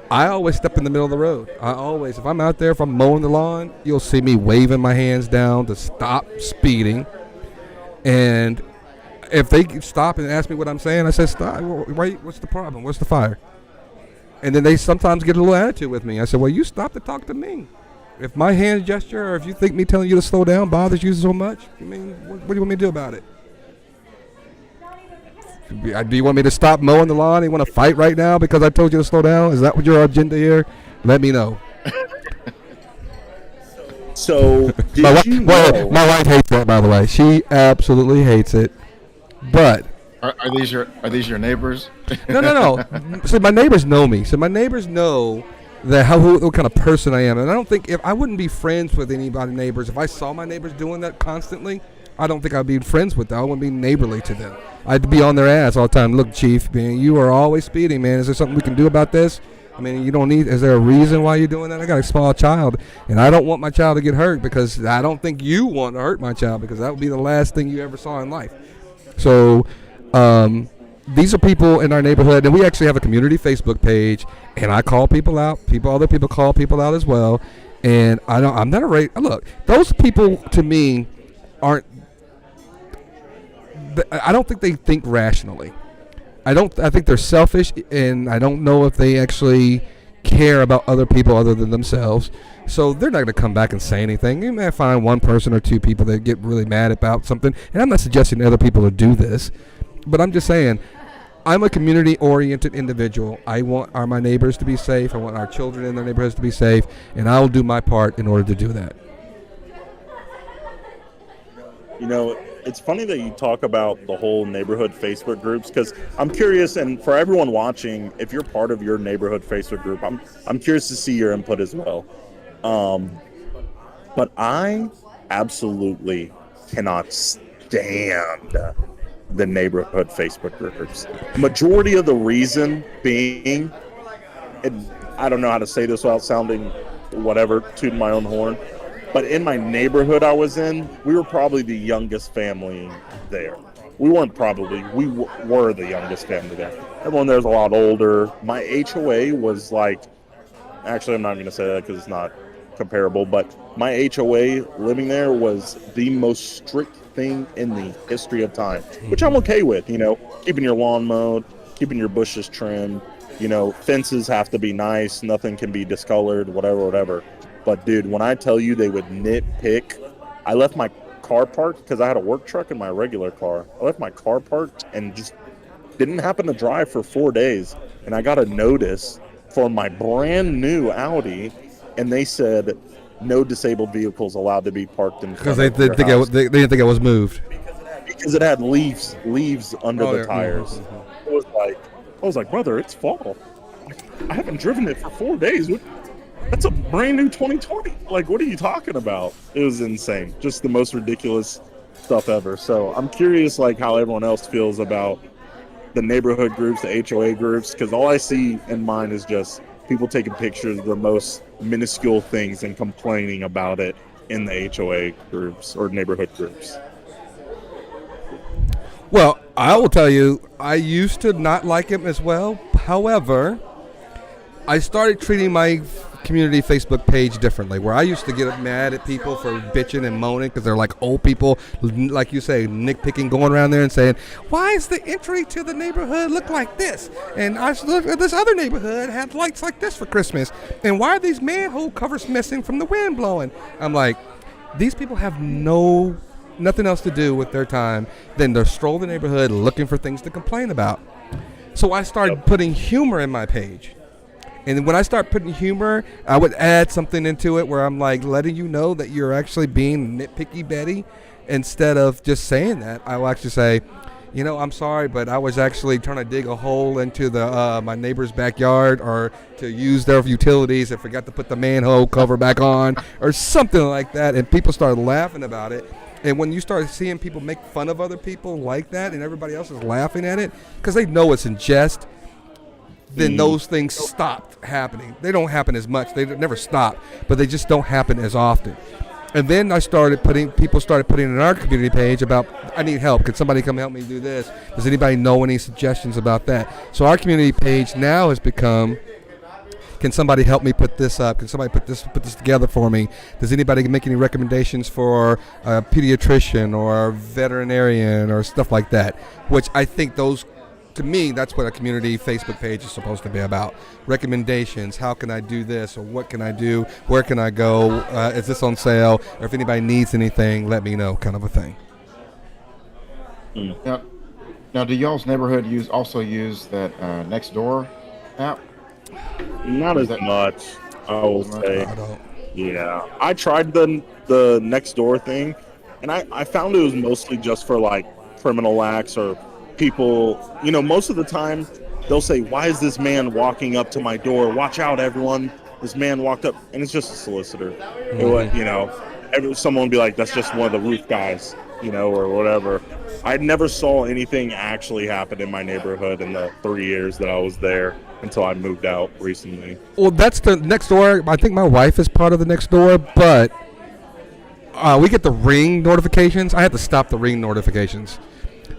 I always step in the middle of the road. If I'm out there, if I'm mowing the lawn, you'll see me waving my hands down to stop speeding. And if they stop and ask me what I'm saying, I say, stop. Wait, what's the problem? What's the fire? And then they sometimes get a little attitude with me. I said, well, you stop to talk to me. If my hand gesture, or if you think me telling you to slow down bothers you so much, I mean, what do you want me to do about it? Do you want me to stop mowing the lawn? You want to fight right now because I told you to slow down? Is that what your agenda here? Let me know. So, my wife hates that, by the way. She absolutely hates it. But Are these your neighbors? no. So my neighbors know me. So my neighbors know that what kind of person I am, and I don't think I wouldn't be friends with anybody neighbors if I saw my neighbors doing that constantly. I don't think I'd be friends with them. I wouldn't be neighborly to them. I'd be on their ass all the time. Look, Chief, man, you are always speeding, man. Is there something we can do about this? I mean, you don't need. Is there a reason why you're doing that? I got a small child, and I don't want my child to get hurt because I don't think you want to hurt my child because that would be the last thing you ever saw in life. So, these are people in our neighborhood, and we actually have a community Facebook page, and I call people out. Other people call people out as well, and I'm not afraid. Look, those people to me aren't. I don't think they think rationally. I think they're selfish, and I don't know if they actually care about other people other than themselves. So they're not going to come back and say anything. You may find one person or two people that get really mad about something, and I'm not suggesting other people to do this, but I'm just saying I'm a community-oriented individual. I want my neighbors to be safe. I want our children in their neighborhoods to be safe, and I'll do my part in order to do that. You know, it's funny that you talk about the whole neighborhood Facebook groups, because I'm curious, and for everyone watching, if you're part of your neighborhood Facebook group, I'm curious to see your input as well. But I absolutely cannot stand the neighborhood Facebook groups. Majority of the reason being, and I don't know how to say this without sounding whatever, tooting my own horn, but in my neighborhood I was in, we were probably the youngest family there. We weren't probably, we were the youngest family there. Everyone there's a lot older. My HOA was like, actually I'm not going to say that because it's not comparable, but my HOA living there was the most strict thing in the history of time, which I'm okay with, you know, keeping your lawn mowed, keeping your bushes trimmed, you know, fences have to be nice, nothing can be discolored, whatever. But dude, when I tell you they would nitpick, I left my car parked because I had a work truck in my regular car. I left my car parked and just didn't happen to drive for 4 days. And I got a notice for my brand new Audi, and they said no disabled vehicles allowed to be parked in front of your house. They didn't think I was moved. Because it had leaves under the tires. Mm-hmm. I was like, brother, it's fall. I haven't driven it for 4 days. That's a brand new 2020. Like, what are you talking about? It was insane. Just the most ridiculous stuff ever. So I'm curious, like, how everyone else feels about the neighborhood groups, the HOA groups, because all I see in mine is just people taking pictures of the most minuscule things and complaining about it in the HOA groups or neighborhood groups. Well, I will tell you, I used to not like him as well. However, I started treating my community Facebook page differently, where I used to get mad at people for bitching and moaning because they're like old people, like you say, nitpicking, going around there and saying, why is the entry to the neighborhood look like this? And I look at this other neighborhood had lights like this for Christmas. And why are these manhole covers missing from the wind blowing? I'm like, these people have nothing else to do with their time than to stroll the neighborhood looking for things to complain about. So I started putting humor in my page. And when I start putting humor, I would add something into it where I'm like letting you know that you're actually being nitpicky Betty. Instead of just saying that, I will actually say, you know, I'm sorry, but I was actually trying to dig a hole into my neighbor's backyard or to use their utilities and forgot to put the manhole cover back on or something like that. And people started laughing about it. And when you start seeing people make fun of other people like that and everybody else is laughing at it because they know it's in jest, then those things stopped happening. They don't happen as much. They never stop, but they just don't happen as often. And then people started putting in our community page about, I need help. Could somebody come help me do this? Does anybody know any suggestions about that? So our community page now has become, can somebody help me put this up? Can somebody put this together for me? Does anybody make any recommendations for a pediatrician or a veterinarian or stuff like that? Which I think those, to me, that's what a community Facebook page is supposed to be about. Recommendations. How can I do this? Or what can I do? Where can I go? Is this on sale? Or if anybody needs anything, let me know, kind of a thing. Now, do y'all's neighborhood also use that Nextdoor app? Not as much, I will say. I don't. Yeah, I tried the Nextdoor thing, and I found it was mostly just for like criminal acts or people. Most of the time they'll say, "Why is this man walking up to my door? Watch out, everyone! This man walked up," and it's just a solicitor. Someone would be like, "That's just one of the roof guys," or whatever. I never saw anything actually happen in my neighborhood in the 3 years that I was there until I moved out recently. Well, that's the Nextdoor. I think my wife is part of the Nextdoor, but we get the Ring notifications. I had to stop the Ring notifications.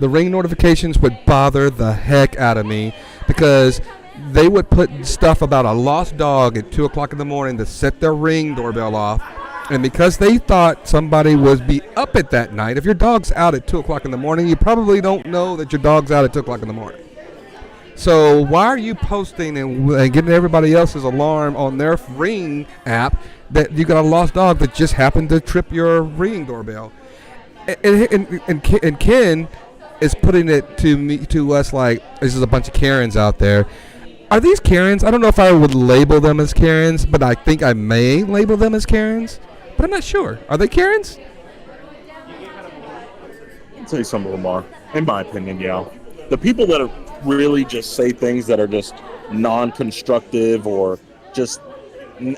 The Ring notifications would bother the heck out of me because they would put stuff about a lost dog at 2 o'clock in the morning to set their Ring doorbell off. And because they thought somebody would be up at that night, if your dog's out at 2 o'clock in the morning, you probably don't know that your dog's out at 2 o'clock in the morning. So why are you posting and getting everybody else's alarm on their Ring app that you got a lost dog that just happened to trip your Ring doorbell? And Ken is putting it to us like, this is a bunch of Karens out there. Are these Karens? I don't know if I would label them as Karens, but I think I may label them as Karens. But I'm not sure. Are they Karens? I'd say some of them are, in my opinion, yeah. The people that are really just say things that are just non-constructive or just, when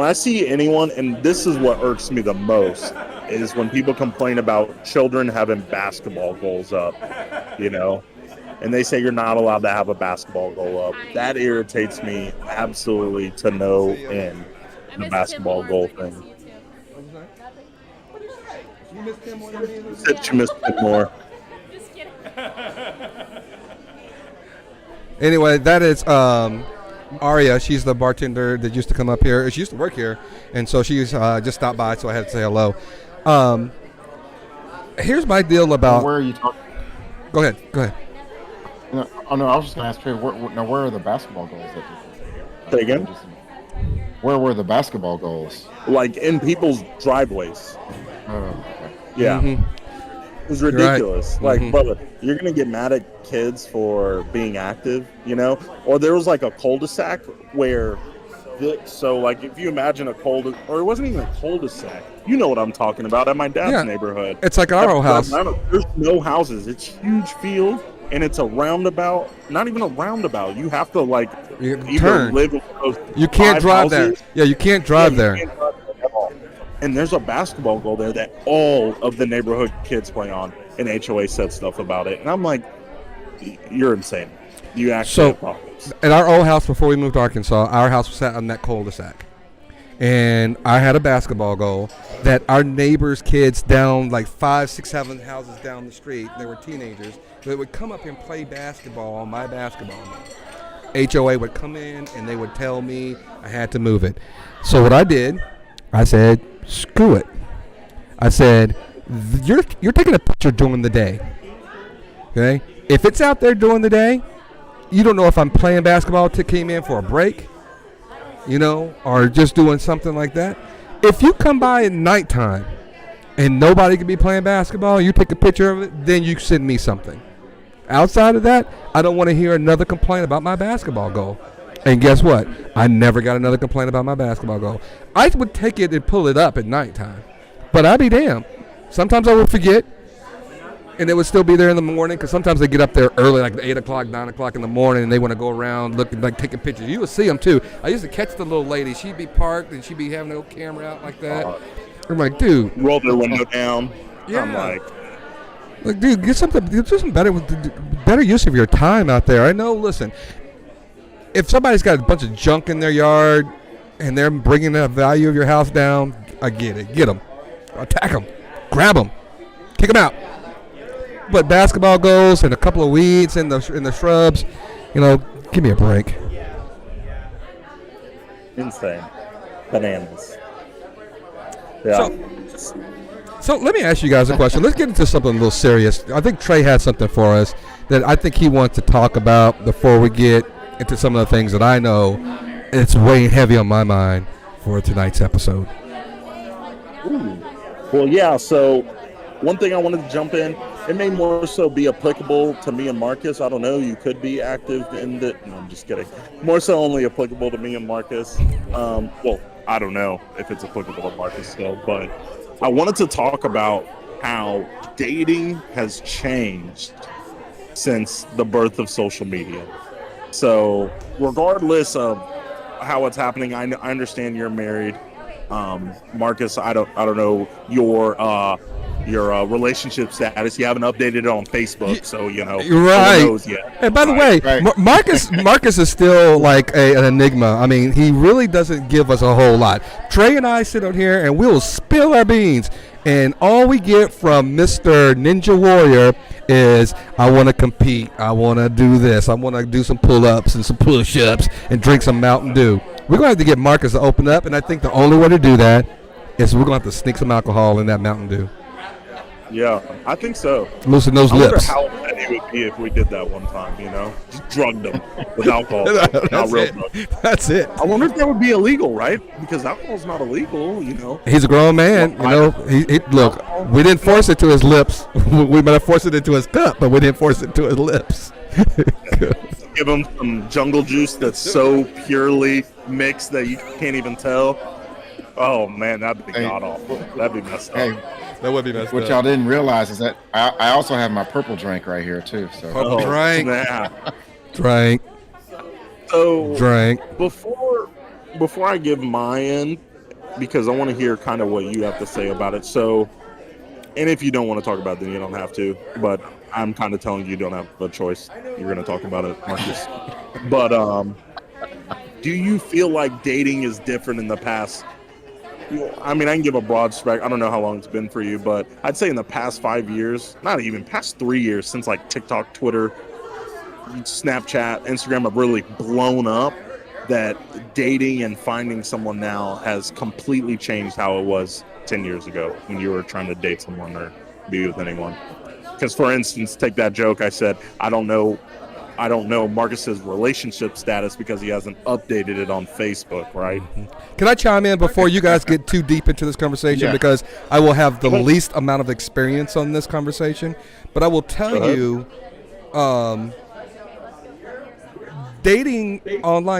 I see anyone, and this is what irks me the most, is when people complain about children having basketball goals up, and they say you're not allowed to have a basketball goal up. That irritates me absolutely to no end, the basketball goal thing. You missed him more than me. You missed it more. Just kidding. Anyway, that is Aria. She's the bartender that used to come up here. She used to work here, and so she's just stopped by, so I had to say hello. Here's my deal about. Where are you talking? Go ahead. No, I was just going to ask Trey, where are the basketball goals that you Say again? Where were the basketball goals? Like in people's driveways. Oh, okay. Yeah. Mm-hmm. It was ridiculous. Right. Like, brother, you're going to get mad at kids for being active, Or there was like a cul-de-sac where, so like if you imagine or it wasn't even a cul-de-sac. You know what I'm talking about at my dad's neighborhood. It's like our old house. There's no houses. It's huge field. And it's a roundabout, not even a roundabout. You have to turn. Live with those You can't drive houses. there. Yeah, you can't drive there. Can't drive there at all. And there's a basketball goal there that all of the neighborhood kids play on. And HOA said stuff about it. And I'm like, you're insane. You actually have problems. At our old house before we moved to Arkansas, our house was sat on that cul-de-sac. And I had a basketball goal that our neighbors' kids down like 5, 6, 7 houses down the street, they were teenagers, they would come up and play basketball on my basketball goal. HOA would come in and they would tell me I had to move it. So what I did, I said, screw it. I said, you're taking a picture during the day. Okay? If it's out there during the day, you don't know if I'm playing basketball, came in for a break, or just doing something like that. If you come by at nighttime and nobody can be playing basketball, you take a picture of it, then you send me something. Outside of that, I don't want to hear another complaint about my basketball goal. And guess what? I never got another complaint about my basketball goal. I would take it and pull it up at nighttime. But I'd be damned. Sometimes I would forget, and it would still be there in the morning, because sometimes they get up there early, like 8 o'clock, 9 o'clock in the morning, and they want to go around looking, like taking pictures. You would see them, too. I used to catch the little lady. She'd be parked, and she'd be having a little camera out like that. I'm like, dude. Roll their window down. Yeah. I'm like, dude, do some better use of your time out there. I know, listen, if somebody's got a bunch of junk in their yard and they're bringing the value of your house down, I get it. Get them, attack them, grab them, kick them out. But basketball goals and a couple of weeds in the shrubs, give me a break. Insane. Bananas. Yeah. So let me ask you guys a question. Let's get into something a little serious. I think Trey had something for us that I think he wants to talk about before we get into some of the things that I know it's weighing heavy on my mind for tonight's episode. Ooh. Well, yeah, so one thing I wanted to jump in, it may more so be applicable to me and Marcus. I don't know, you could be active in the... No, I'm just kidding. More so only applicable to me and Marcus. Well, I don't know if it's applicable to Marcus still, but I wanted to talk about how dating has changed since the birth of social media. So regardless of how it's happening, I understand you're married. Marcus, I don't know your relationship status. You haven't updated it on Facebook, so right. No one knows yet. And by the way, right. Marcus is still like an enigma. I mean, he really doesn't give us a whole lot. Trey and I sit on here and we'll spill our beans, and all we get from Mr. Ninja Warrior is, I want to compete, I want to do this, I want to do some pull-ups and some push-ups and drink some Mountain Dew. We're going to have to get Marcus to open up, and I think the only way to do that is we're going to have to sneak some alcohol in that Mountain Dew. Yeah, I think so. Loosen those I wonder lips. how upset he would be if we did that one time, Just drugged him with alcohol. That's it. I wonder if that would be illegal, right? Because alcohol's not illegal, He's a grown man, Look, we didn't force it to his lips. We might have forced it into his cup, but we didn't force it to his lips. Give him some jungle juice that's so purely mixed that you can't even tell. Oh, man, that'd be god-awful. That'd be messed up. Hey, that would be messed up. what y'all didn't realize is that I also have my purple drink right here, too. So Drink. Snap. Drink. So, Drink. Before I give my end, because I want to hear kind of what you have to say about it. So, and if you don't want to talk about it, then you don't have to. But I'm kind of telling you don't have a choice. You're going to talk about it, Marcus. But do you feel like dating is different in the past? I mean, I can give a broad spec. I don't know how long it's been for you, but I'd say in the past 5 years, not even past 3 years, since like TikTok, Twitter, Snapchat, Instagram have really blown up, that dating and finding someone now has completely changed how it was 10 years ago when you were trying to date someone or be with anyone. Because, for instance, take that joke I said, I don't know Marcus's relationship status because he hasn't updated it on Facebook, right? Can I chime in before you guys get too deep into this conversation? Yeah. Because I will have the least amount of experience on this conversation. But I will tell you, online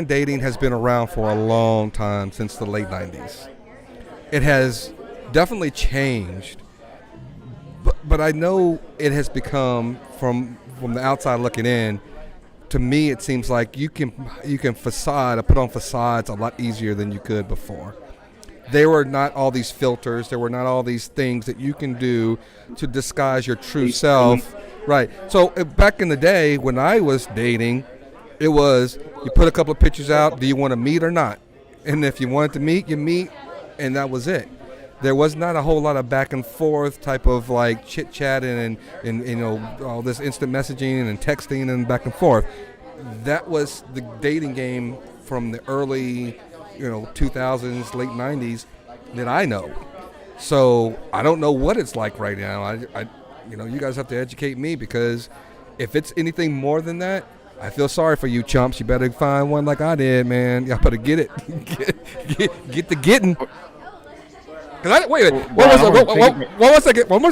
dating has been around for a long time, since the late 90s. It has definitely changed. But I know it has become, from the outside looking in, to me, it seems like you can put on facades a lot easier than you could before. There were not all these filters. There were not all these things that you can do to disguise your true self. Right. So back in the day when I was dating, it was, you put a couple of pictures out. Do you want to meet or not? And if you wanted to meet, you meet, and that was it. There was not a whole lot of back and forth type of like chit chatting and all this instant messaging and texting and back and forth. That was the dating game from the early 2000s, late 90s that I know. So I don't know what it's like right now. I you guys have to educate me, because if it's anything more than that, I feel sorry for you chumps. You better find one like I did, man. Y'all better get it. get the getting. Wait, one more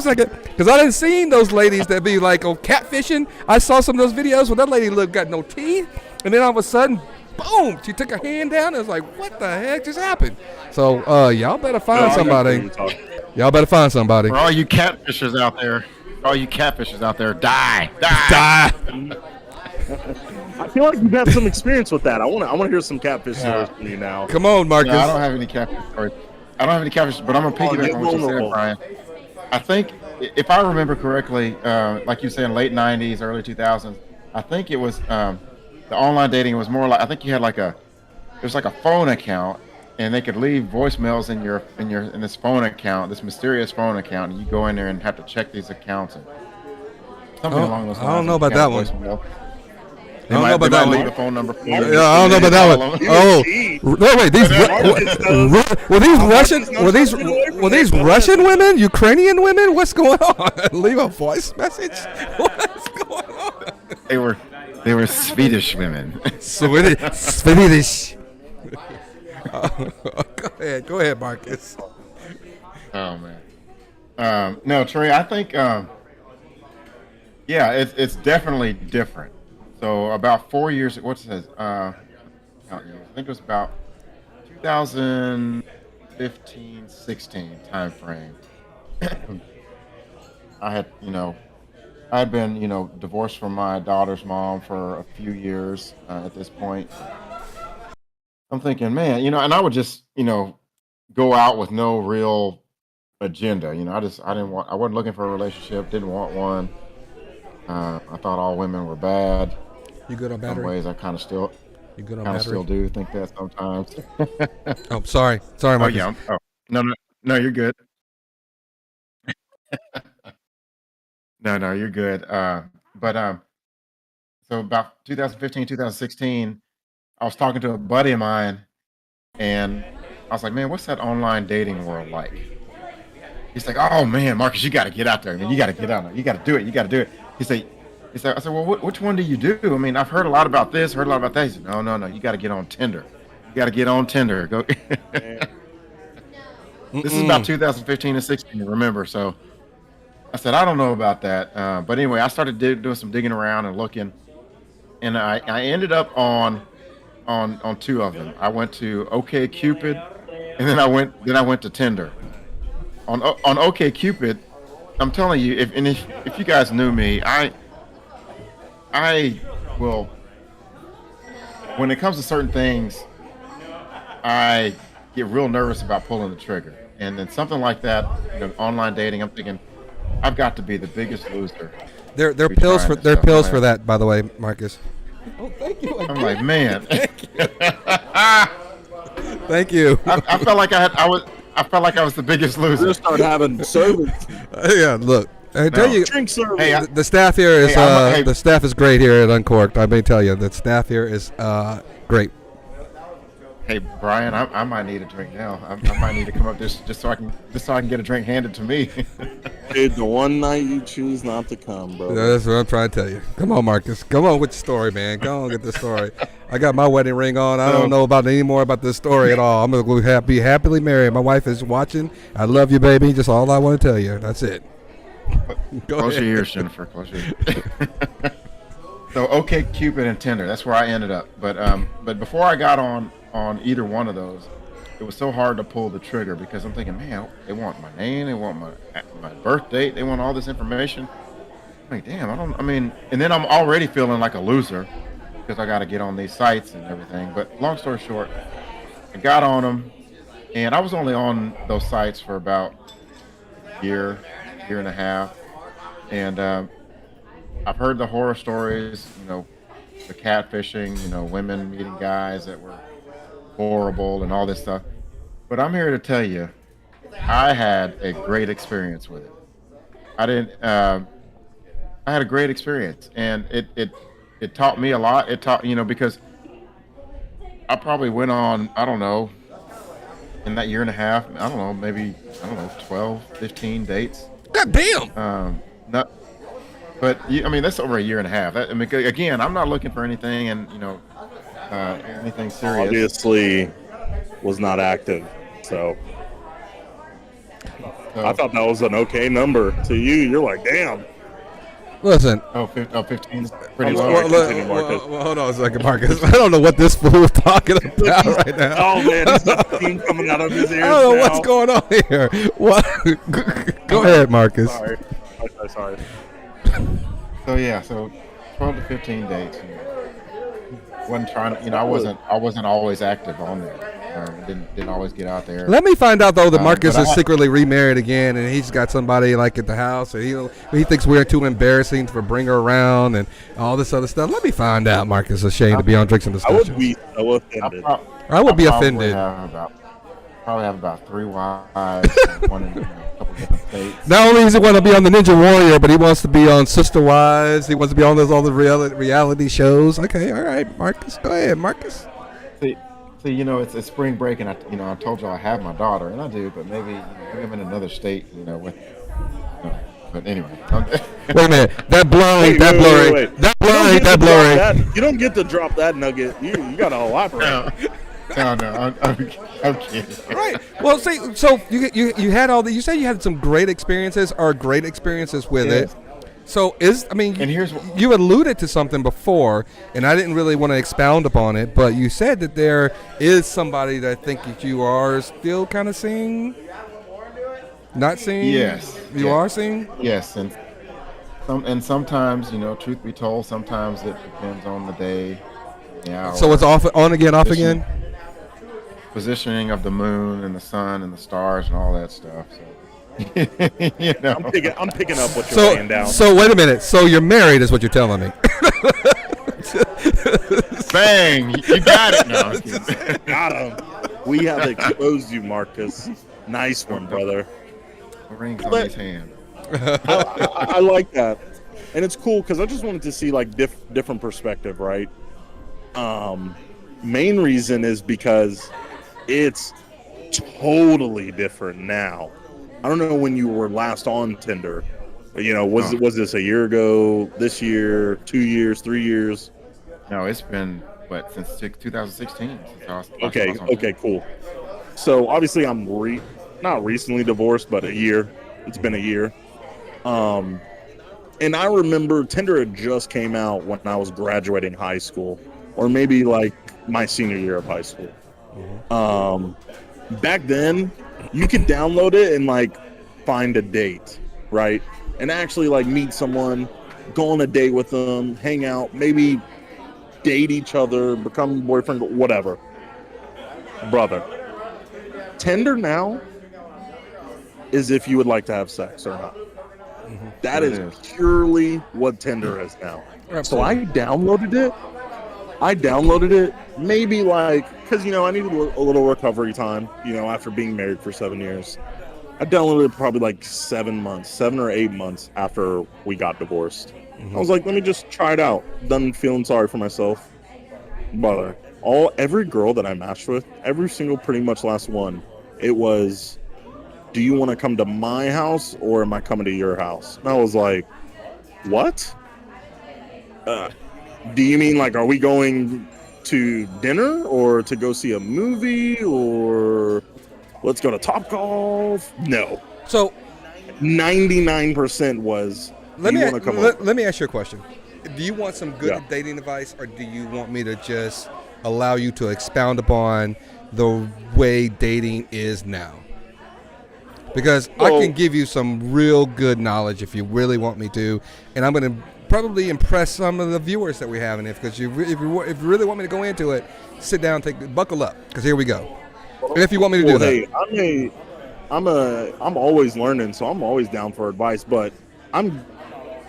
second. Because I didn't seen those ladies that be like, catfishing. I saw some of those videos where that lady got no teeth, and then all of a sudden, boom, she took her hand down. And it was like, what the heck just happened? So, y'all better find somebody. Y'all better find somebody. For all you catfishers out there, die. I feel like you've had some experience with that. I want to hear some catfish stories from you now. Come on, Marcus. No, I don't have any catfish stories. But I'm going to piggyback on what you said, Brian. I think, if I remember correctly, like you said, in late 90s, early 2000s, I think it was the the online dating was more like, I think you had like it was like a phone account, and they could leave voicemails in this phone account, this mysterious phone account, and you go in there and have to check these accounts and something along those lines. I don't know about that one. They might leave a phone number for you. Yeah, I don't know about that one. Oh, no, wait, were these Russian women, Ukrainian women? What's going on? Leave a voice message. What's going on? They were Swedish women. Swedish. Go ahead, Marcus. Oh man. No, Trey, I think it's definitely different. So about 4 years, what's this? I think it was about 2015, 16 time frame. I had been, divorced from my daughter's mom for a few years at this point. I'm thinking, man, and I would just, go out with no real agenda. I wasn't looking for a relationship, didn't want one. I thought all women were bad. You good on In battery? some ways, I kind of still, You good on battery? still do think that sometimes. Oh, sorry, Oh Marcus. yeah. No, you're good. No, you're good. So about 2015, 2016, I was talking to a buddy of mine, and I was like, man, what's that online dating world like? He's like, oh man, Marcus, you got to get out there, man. You got to get out there. You got to do it. You got to do it. He said, I said, well, which one do you do? I mean, I've heard a lot about this, heard a lot about that. He said, no, you got to get on Tinder. You got to get on Tinder. Go. This is about 2015 and 16, remember? So I said, I don't know about that. But anyway, I started doing some digging around and looking, and I ended up on two of them. I went to OkCupid, and then I went to Tinder. On OkCupid, I'm telling you, if you guys knew me, I will. When it comes to certain things, I get real nervous about pulling the trigger. And then something like that, online dating, I'm thinking, I've got to be the biggest loser. There are pills for that, by the way, Marcus. Oh, thank you. I'm like, man. Thank you. I felt like I was the biggest loser. We'll start having service. Yeah, look. I tell you, Drink service. Hey, the staff here is the staff is great here at Uncorked. I may tell you, the staff here is great. Hey Brian, I might need a drink now. I might need to come up just so I can get a drink handed to me. Dude, the one night you choose not to come, bro. That's what I'm trying to tell you. Come on, Marcus. Come on with the story, man. Go on, get the story. I got my wedding ring on. I don't know about any more about this story at all. I'm gonna be happily married. My wife is watching. I love you, baby. Just all I want to tell you. That's it. Close your ears, Jennifer. Close your ears. So OkCupid and Tinder. That's where I ended up. But before I got on either one of those, it was so hard to pull the trigger because I'm thinking, man, they want my name, they want my birth date, they want all this information. I'm like, damn, and then I'm already feeling like a loser because I got to get on these sites and everything. But long story short, I got on them, and I was only on those sites for about a year and a half, and I've heard the horror stories, the catfishing, women meeting guys that were horrible and all this stuff. But I'm here to tell you, I had a great experience with it. I had a great experience, and it taught me a lot. It taught, because I probably went on, I don't know, in that year and a half, I don't know, maybe, 12, 15 dates. God damn. But that's over a year and a half. Again, I'm not looking for anything, and anything serious. Obviously, was not active, so I thought that was an okay number to you. You're like, damn. Listen. 15 is pretty Well, low. Well, hold on a second, Marcus. I don't know what this fool is talking about right now. Oh man, he's got steam coming out of his ears. I don't know now. what's going on here. What? Go ahead, Marcus. Sorry. Sorry. So 12 to 15 dates. Wasn't trying to, I wasn't always active on there. Didn't always get out there. Let me find out though that Marcus but is secretly remarried again, and he's got somebody like at the house, and he thinks we're too embarrassing to bring her around and all this other stuff. Let me find out Marcus is ashamed to be on Drinks and I would Discussions. be so offended. I would be offended. Probably have about 3 wives, one in a couple different states. Not only does he want to be on the Ninja Warrior, but he wants to be on Sister Wives. He wants to be on all the reality shows. Okay, all right, Marcus. Go ahead, Marcus. See, it's spring break, and I told you I have my daughter, and I do, but maybe I'm in another state, with. But anyway. Wait a minute. That blurry. Wait. That blurry. You don't get to drop that nugget. You got to elaborate. No, I'm kidding. Right. Well, see, so you had all the. You say you had some great experiences with it. So and here's you alluded to something before, and I didn't really want to expound upon it, but you said that there is somebody that I think that you are still kind of seeing, not seeing. Yes. You are seeing. Yes, and sometimes, truth be told, sometimes it depends on the day. Yeah. So it's on again, off again. Positioning of the moon and the sun and the stars and all that stuff. So. I'm picking up what you're laying down. So wait a minute. So you're married, is what you're telling me? Bang! You got it. No, got him. We have exposed you, Marcus. Nice one, brother. Rings on his hand. I like that, and it's cool because I just wanted to see like different perspective, right? Main reason is because it's totally different now. I don't know when you were last on Tinder. Was this a year ago, this year, 2 years, 3 years? No, it's been since 2016. Okay, cool. So obviously I'm not recently divorced, but a year. It's been a year. And I remember Tinder had just came out when I was graduating high school, or maybe like my senior year of high school. Back then, you could download it and like find a date, right? And actually like meet someone, go on a date with them, hang out, maybe date each other, become boyfriend, whatever. Brother, Tinder now is if you would like to have sex or not. That is purely what Tinder is now. Absolutely. So I downloaded it maybe because, I needed a little recovery time, after being married for 7 years. I downloaded it probably 7 or 8 months after we got divorced. I was like, let me just try it out. Done feeling sorry for myself. Brother, every girl that I matched with, every single pretty much last one, it was, do you want to come to my house or am I coming to your house? And I was like, what? Do you mean are we going to dinner or to go see a movie or let's go to Topgolf? No. So 99% was, let me ask you a question. Do you want some good dating advice, or do you want me to just allow you to expound upon the way dating is now? Because I can give you some real good knowledge if you really want me to, and I'm going to probably impress some of the viewers that we have in it. Because if you really want me to go into it, sit down, buckle up, because here we go. And if you want me to do that, I'm always learning, so I'm always down for advice. But I'm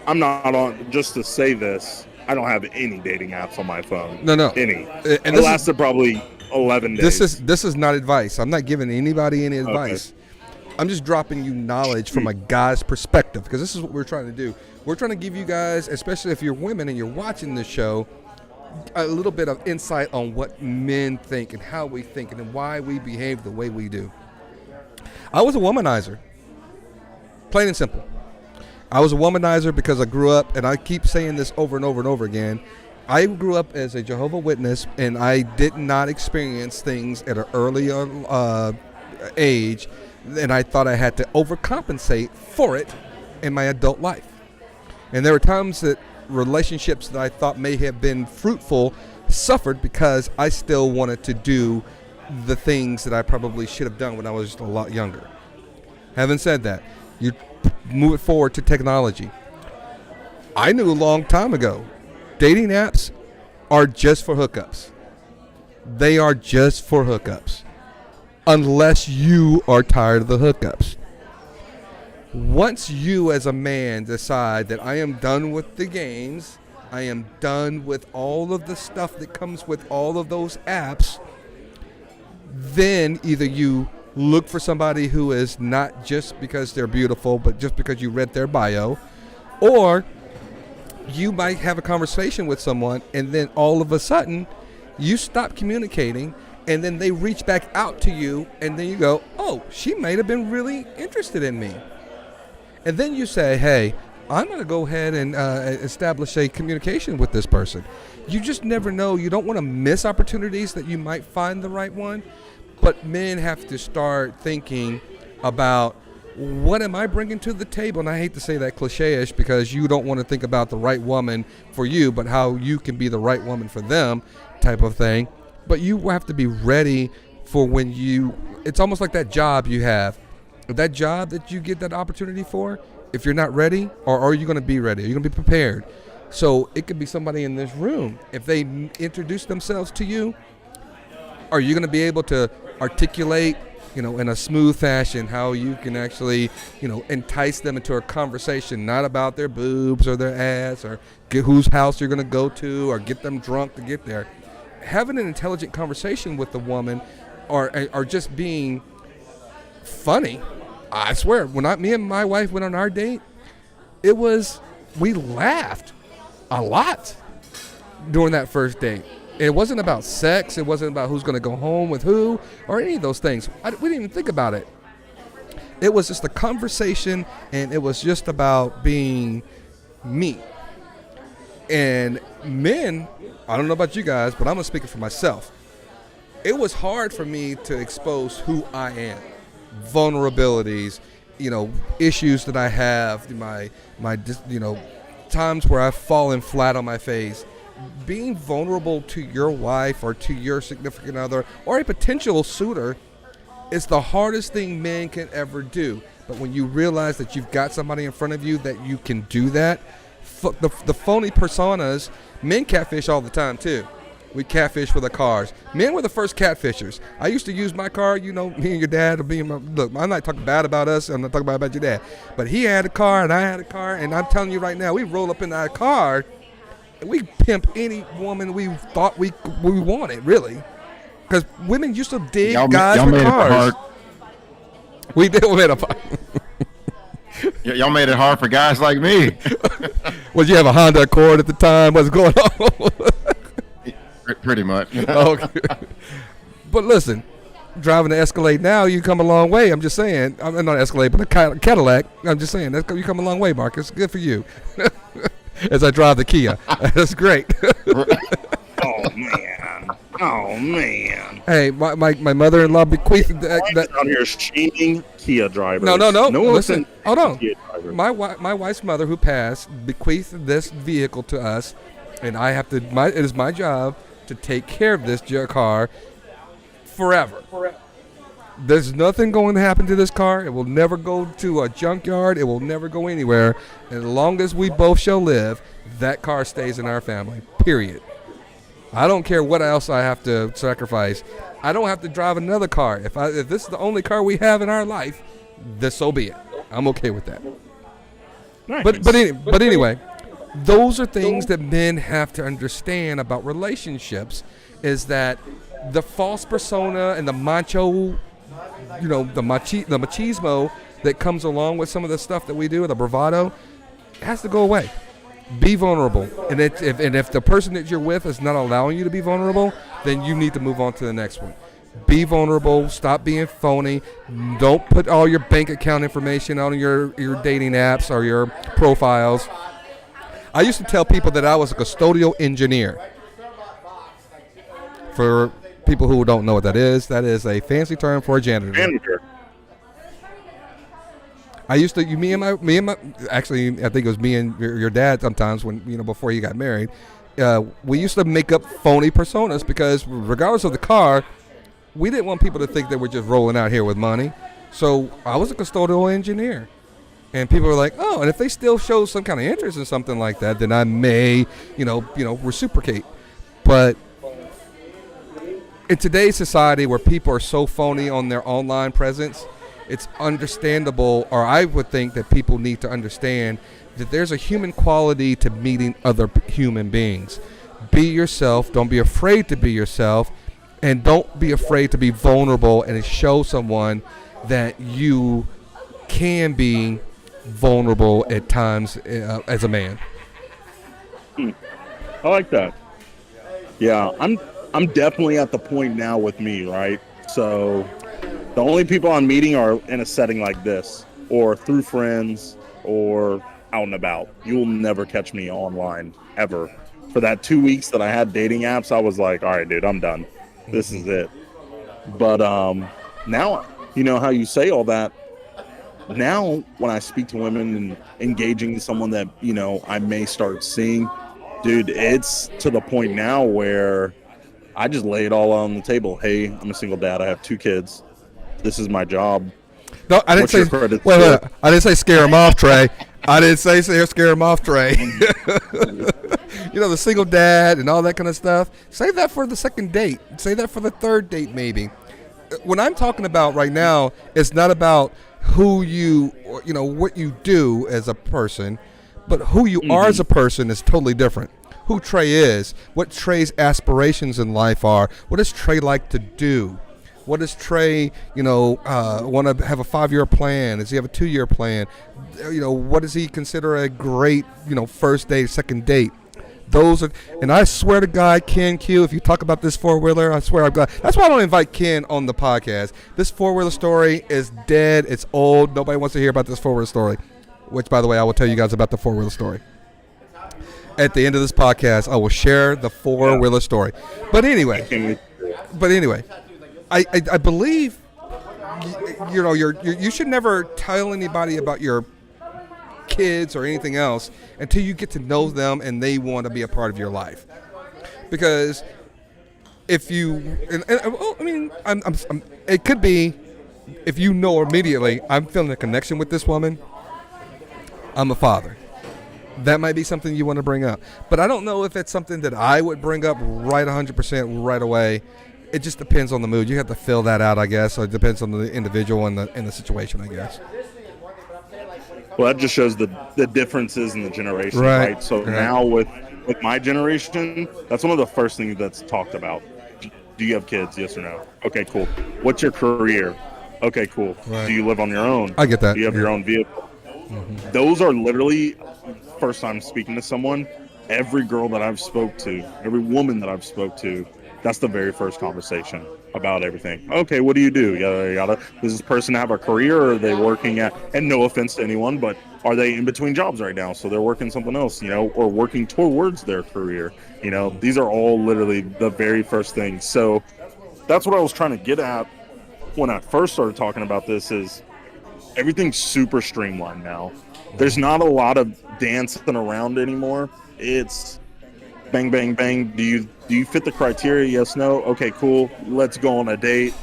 not on. Just to say this, I don't have any dating apps on my phone. No. Any. And it lasted probably 11 days. This is not advice. I'm not giving anybody any advice. Okay. I'm just dropping you knowledge from a guy's perspective, because this is what we're trying to do. We're trying to give you guys, especially if you're women and you're watching this show, a little bit of insight on what men think and how we think and why we behave the way we do. I was a womanizer, plain and simple. I was a womanizer because I grew up, and I keep saying this over and over and over again, I grew up as a Jehovah's Witness, and I did not experience things at an early age, and I thought I had to overcompensate for it in my adult life. And there were times that relationships that I thought may have been fruitful suffered because I still wanted to do the things that I probably should have done when I was a lot younger. Having said that, you move it forward to technology. I knew a long time ago, dating apps are just for hookups. They are just for hookups. unless you are tired of the hookups. Once you as a man decide that I am done with the games, I am done with all of the stuff that comes with all of those apps, then either you look for somebody who is not just because they're beautiful, but just because you read their bio, or you might have a conversation with someone and then all of a sudden you stop communicating and then they reach back out to you and then you go, oh, she might have been really interested in me. And then you say, hey, I'm going to go ahead and establish a communication with this person. You just never know. You don't want to miss opportunities that you might find the right one. But men have to start thinking about, what am I bringing to the table? And I hate to say that cliche-ish because you don't want to think about the right woman for you, but how you can be the right woman for them type of thing. But you have to be ready for when it's almost like that job you have. That job that you get that opportunity for, if you're not ready, or are you going to be ready? Are you going to be prepared? So it could be somebody in this room. If they introduce themselves to you, are you going to be able to articulate, in a smooth fashion how you can actually, entice them into a conversation, not about their boobs or their ass or get whose house you're going to go to or get them drunk to get there. Having an intelligent conversation with the woman or just being funny. I swear, when me and my wife went on our date, we laughed a lot during that first date. It wasn't about sex. It wasn't about who's going to go home with who or any of those things. We didn't even think about it. It was just a conversation, and it was just about being me. And men, I don't know about you guys, but I'm going to speak for myself. It was hard for me to expose who I am, vulnerabilities, issues that I have, my times where I've fallen flat on my face. Being vulnerable to your wife or to your significant other or a potential suitor is the hardest thing men can ever do. But when you realize that you've got somebody in front of you that you can do that, the phony personas, men catfish all the time too. We catfish for the cars. Men were the first catfishers. I used to use my car, me and your dad. Look, I'm not talking bad about us. I'm not talking bad about your dad. But he had a car and I had a car. And I'm telling you right now, we roll up in that car and we pimp any woman we thought we wanted, really. Because women used to dig guys with cars. We did made it hard. Y'all made it hard for guys like me. Was you have a Honda Accord at the time? What's going on? Pretty much. Okay. But listen, driving the Escalade now, you come a long way. I'm just saying. I'm not Escalade, but a Cadillac. I'm just saying. You come a long way, Marcus. Good for you. As I drive the Kia. That's great. Oh, man. Hey, my mother-in-law bequeathed that. Out here shaming Kia drivers. No. Listen, hold on. My wife's mother, who passed, bequeathed this vehicle to us, and it is my job to take care of this car forever. There's nothing going to happen to this car. It will never go to a junkyard. It will never go anywhere. As long as we both shall live, that car stays in our family, period. I don't care what else I have to sacrifice. I don't have to drive another car. If this is the only car we have in our life, so be it. I'm okay with that. Nice. But anyway, those are things that men have to understand about relationships, is that the false persona and the macho, the machismo that comes along with some of the stuff that we do, the bravado, has to go away. Be vulnerable, and if the person that you're with is not allowing you to be vulnerable, then you need to move on to the next one. Be vulnerable. Stop being phony. Don't put all your bank account information on your dating apps or your profiles. I used to tell people that I was a custodial engineer. For people who don't know what that is a fancy term for a janitor. I used to, actually, I think it was me and your dad sometimes when, before you got married, we used to make up phony personas because regardless of the car, we didn't want people to think that we're just rolling out here with money. So I was a custodial engineer. And people were like, oh, and if they still show some kind of interest in something like that, then I may, reciprocate. But in today's society where people are so phony on their online presence, it's understandable, or I would think that people need to understand that there's a human quality to meeting other human beings. Be yourself. Don't be afraid to be yourself, and don't be afraid to be vulnerable and show someone that you can be vulnerable at times as a man. I like that. Yeah, I'm definitely at the point now with me, right? So the only people I'm meeting are in a setting like this, or through friends, or out and about. You will never catch me online ever. For that 2 weeks that I had dating apps, I was like, all right, dude, I'm done. This is it. But now, you know how you say all that. Now, when I speak to women and engaging someone that, you know, I may start seeing, dude, it's to the point now where I just lay it all on the table. Hey, I'm a single dad. I have 2 kids. This is my job. No, I didn't say. Wait. I didn't say scare him off, Trey. I didn't say scare him off, Trey. You know, the single dad and all that kind of stuff. Save that for the second date. Save that for the third date, maybe. What I'm talking about right now is not about who you know, what you do as a person, but who you are as a person is totally different. Who Trey is, what Trey's aspirations in life are, what does Trey like to do? What does Trey, you know, want to have a 5-year plan? Does he have a 2-year plan? You know, what does he consider a great, you know, first date, second date? Those are, and I swear to God, Ken Q, if you talk about this 4-wheeler, I swear I'm glad. That's why I don't invite Ken on the podcast. This 4-wheeler story is dead. It's old. Nobody wants to hear about this 4-wheeler story, which, by the way, I will tell you guys about the 4-wheeler story. At the end of this podcast, I will share the 4-wheeler story. But anyway, I believe, you know, you should never tell anybody about your kids or anything else until you get to know them and they want to be a part of your life. Because if you, I mean, it could be if you know immediately, I'm feeling a connection with this woman, I'm a father. That might be something you want to bring up. But I don't know if it's something that I would bring up right 100% right away. It just depends on the mood. You have to fill that out, I guess. So it depends on the individual and the situation, I guess. Well, that just shows the differences in the generation, right? So now with my generation, that's one of the first things that's talked about. Do you have kids? Yes or no? Okay, cool. What's your career? Okay, cool. Right. Do you live on your own? I get that. Do you have your own vehicle? Mm-hmm. Those are literally, first time speaking to someone, every girl that I've spoke to, every woman that I've spoke to, that's the very first conversation about everything. Okay, what do you do? Yada, yada. Does this person have a career, or are they working at, and no offense to anyone, but are they in between jobs right now? So they're working something else, you know, or working towards their career. You know, these are all literally the very first things. So that's what I was trying to get at when I first started talking about this is everything's super streamlined now. There's not a lot of dancing around anymore. It's bang, bang, bang. Do you fit the criteria? Yes, no. Okay, cool. Let's go on a date.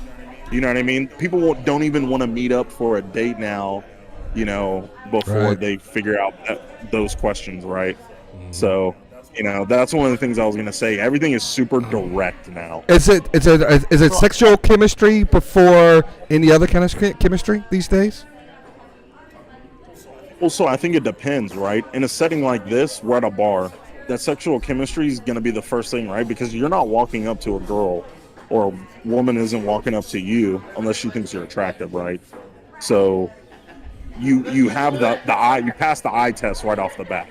You know what I mean? People don't even want to meet up for a date now, you know, before they figure out those questions, right? Mm-hmm. So, you know, that's one of the things I was going to say. Everything is super direct now. Is it sexual chemistry before any other kind of chemistry these days? Well, so I think it depends, right? In a setting like this, we're at a bar. That sexual chemistry is going to be the first thing, right? Because you're not walking up to a girl, or a woman isn't walking up to you unless she thinks you're attractive, right? So you have the eye, you pass the eye test right off the bat,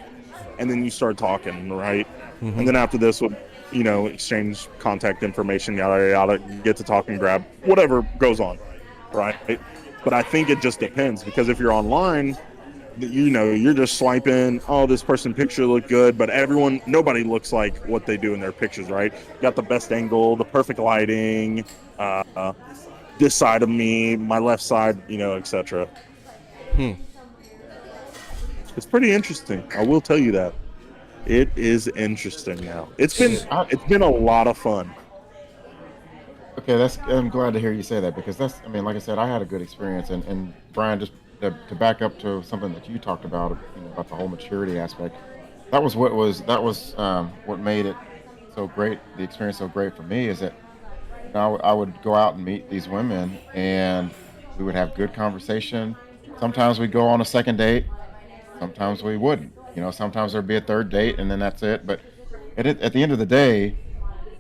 and then you start talking, right? Mm-hmm. And then after this, would, you know, exchange contact information, yada yada, get to talk and grab whatever goes on, right? But I think it just depends, because if you're online, you know, you're just swiping, oh, this person picture looked good, but nobody looks like what they do in their pictures, right? Got the best angle, the perfect lighting, this side of me, my left side, you know, etc. It's pretty interesting. I will tell you that. It is interesting now. It's been a lot of fun. Okay, I'm glad to hear you say that, because I mean, like I said, I had a good experience, and Brian, just to back up to something that you talked about, you know, about the whole maturity aspect, that was what made it so great. The experience so great for me is that I would go out and meet these women, and we would have good conversation. Sometimes we'd go on a second date. Sometimes we wouldn't. Sometimes there'd be a third date, and then that's it. But at the end of the day,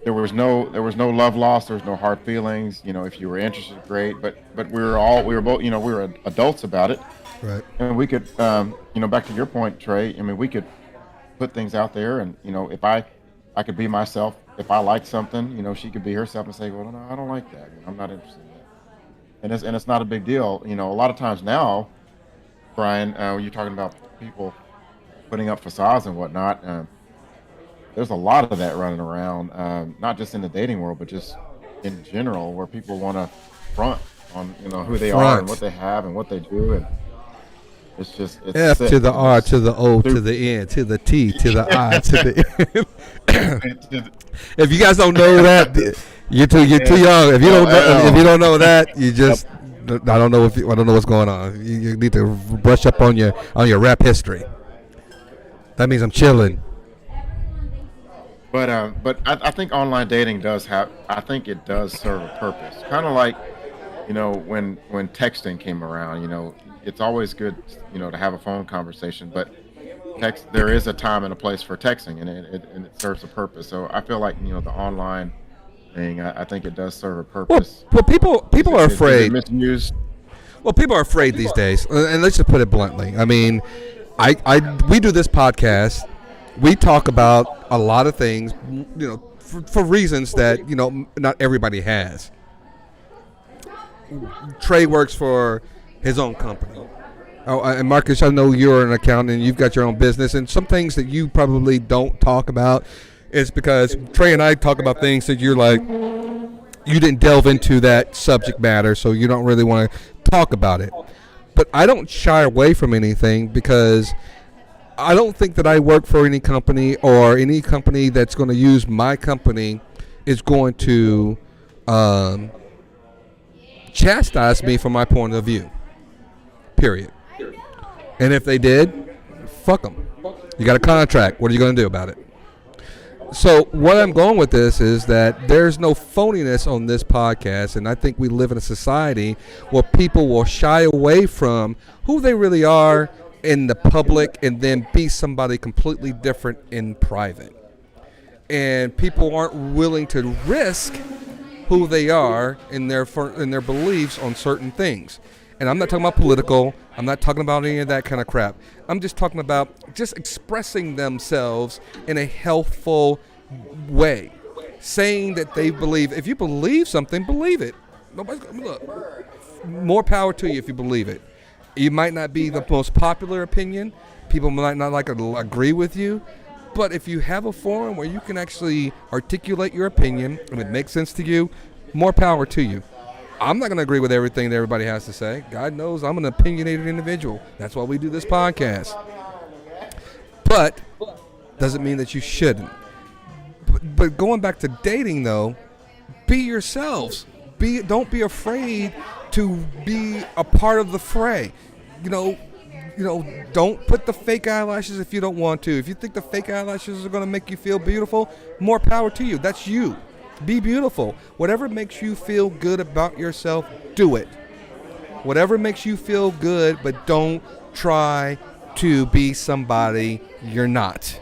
there was no love lost. There was no hard feelings. If you were interested, great. But we were adults about it, Right. and we could, back to your point, Trey. I mean, we could put things out there, and if I could be myself. If I like something, she could be herself and say, well, no, I don't like that. I'm not interested in that. And it's not a big deal. A lot of times now, Brian, when you're talking about people putting up facades and whatnot, there's a lot of that running around, not just in the dating world, but just in general, where people want to front on who they are and what they have and what they do, and it's F sick. to the R to the O to the N to the T to the I to the N. If you guys don't know that, you're too young. If you don't know that, you just I don't know what's going on. You need to brush up on your rap history. That means I'm chilling. But I think online dating does serve a purpose. Kind of like, when texting came around, it's always good, to have a phone conversation, but there is a time and a place for texting, and it serves a purpose. So I feel like, the online thing, I think it does serve a purpose. Well, people are afraid. Misused. Well, people are afraid these days, and let's just put it bluntly. I mean, we do this podcast. We talk about a lot of things, for reasons that not everybody has. Trey works for his own company. Oh, and Marcus, I know you're an accountant and you've got your own business, and some things that you probably don't talk about is because Trey and I talk about things that you're like, you didn't delve into that subject matter, so you don't really want to talk about it. But I don't shy away from anything because I don't think that I work for any company, or any company that's going to use my company is going to chastise me from my point of view. Period. And if they did, fuck them. You got a contract. What are you going to do about it? So what I'm going with this is that there's no phoniness on this podcast, and I think we live in a society where people will shy away from who they really are in the public and then be somebody completely different in private. And people aren't willing to risk who they are in their beliefs on certain things. And I'm not talking about political. I'm not talking about any of that kind of crap. I'm just talking about just expressing themselves in a healthful way. Saying that they believe. If you believe something, believe it. Look, more power to you if you believe it. You might not be the most popular opinion. People might not agree with you. But if you have a forum where you can actually articulate your opinion and it makes sense to you, more power to you. I'm not going to agree with everything that everybody has to say. God knows I'm an opinionated individual. That's why we do this podcast. But doesn't mean that you shouldn't. But going back to dating, though, be yourselves. Don't be afraid to be a part of the fray. Don't put the fake eyelashes if you don't want to. If you think the fake eyelashes are going to make you feel beautiful, more power to you. That's you. Be beautiful. Whatever makes you feel good about yourself, do it. Whatever makes you feel good, but don't try to be somebody you're not.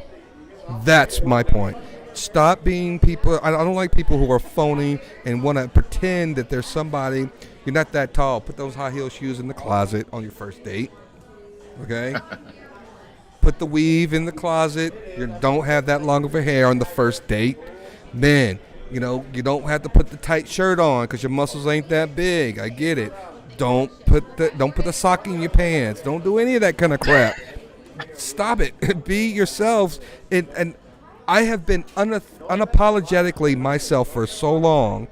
That's my point. Stop being people. I don't like people who are phony and want to pretend that they're somebody. You're not that tall. Put those high heel shoes in the closet on your first date. Okay? Put the weave in the closet. You don't have that long of a hair on the first date. Men, you don't have to put the tight shirt on because your muscles ain't that big. I get it. Don't put the sock in your pants. Don't do any of that kind of crap. Stop it. Be yourselves. And I have been unapologetically myself for so long.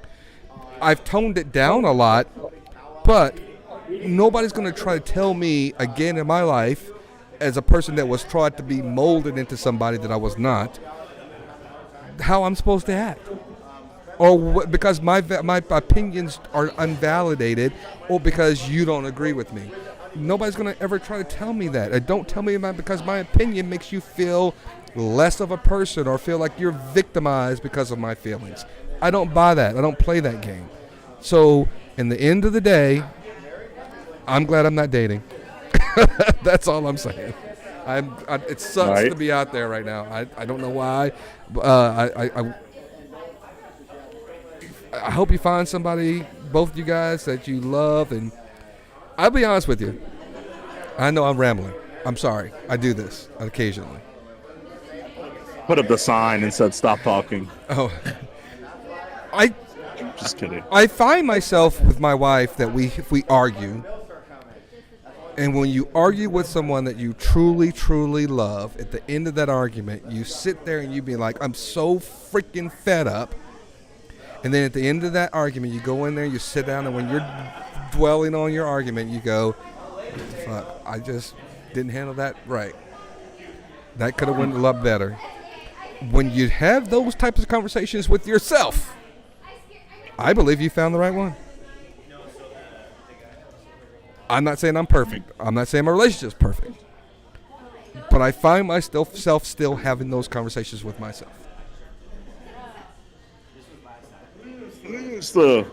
I've toned it down a lot, but nobody's going to try to tell me again in my life, as a person that was tried to be molded into somebody that I was not, how I'm supposed to act. Or because my opinions are unvalidated, or because you don't agree with me. Nobody's going to ever try to tell me that. And don't tell me because my opinion makes you feel less of a person or feel like you're victimized because of my feelings. I don't buy that. I don't play that game. So, in the end of the day, I'm glad I'm not dating. That's all I'm saying. It sucks to be out there right now. I don't know why. I hope you find somebody, both of you guys, that you love. And I'll be honest with you. I know I'm rambling. I'm sorry. I do this occasionally. Put up the sign and said, "Stop talking." Oh, Just kidding. I find myself with my wife that if we argue, and when you argue with someone that you truly, truly love, at the end of that argument, you sit there and you be like, I'm so freaking fed up. And then at the end of that argument, you go in there, you sit down, and when you're dwelling on your argument, you go, fuck, I just didn't handle that right. That could have went a lot better. When you have those types of conversations with yourself, I believe you found the right one. I'm not saying I'm perfect. I'm not saying my relationship's perfect. But I find myself still having those conversations with myself. It's the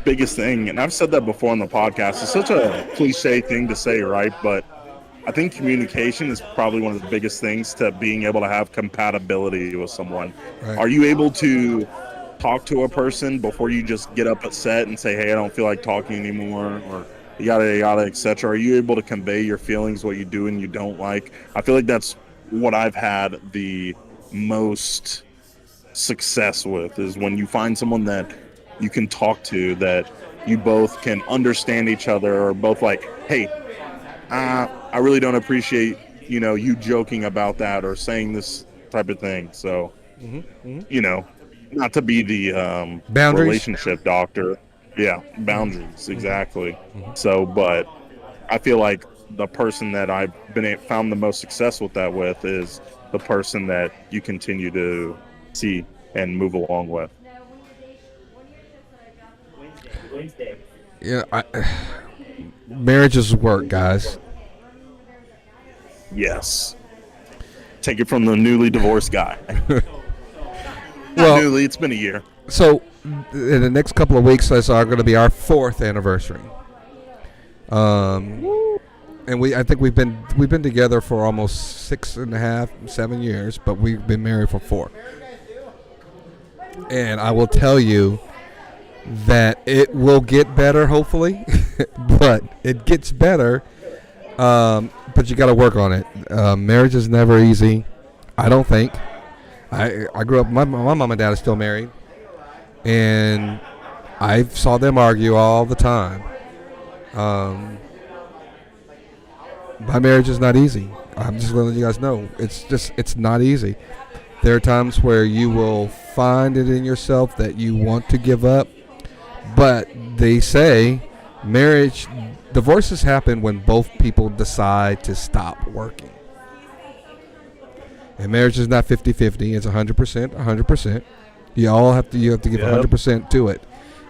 biggest thing, and I've said that before on the podcast. It's such a cliche thing to say, right? But I think communication is probably one of the biggest things to being able to have compatibility with someone. Right. Are you able to talk to a person before you just get up upset and say, hey, I don't feel like talking anymore, or yada, etc.? Are you able to convey your feelings, what you do and you don't like? I feel like that's what I've had the most success with, is when you find someone that you can talk to, that you both can understand each other, or both like, hey, I really don't appreciate, you joking about that or saying this type of thing. So, not to be the relationship doctor. Yeah, boundaries, exactly. So, but I feel like the person that I've found the most success with that with is the person that you continue to see and move along with. Yeah, marriage is work, guys. Yes. Take it from the newly divorced guy. Well, newly, it's been a year. So, in the next couple of weeks, is going to be our 4th anniversary. And I think we've been together for almost 6.5, 7 years, but we've been married for 4. And I will tell you that it will get better, hopefully, but it gets better. But you got to work on it. Marriage is never easy, I don't think. I grew up. My mom and dad are still married, and I saw them argue all the time. My marriage is not easy. I'm just going to let you guys know. It's not easy. There are times where you will find it in yourself that you want to give up, but they say divorces happen when both people decide to stop working. And marriage is not 50-50. It's 100%, 100%. You have to give 100% to it.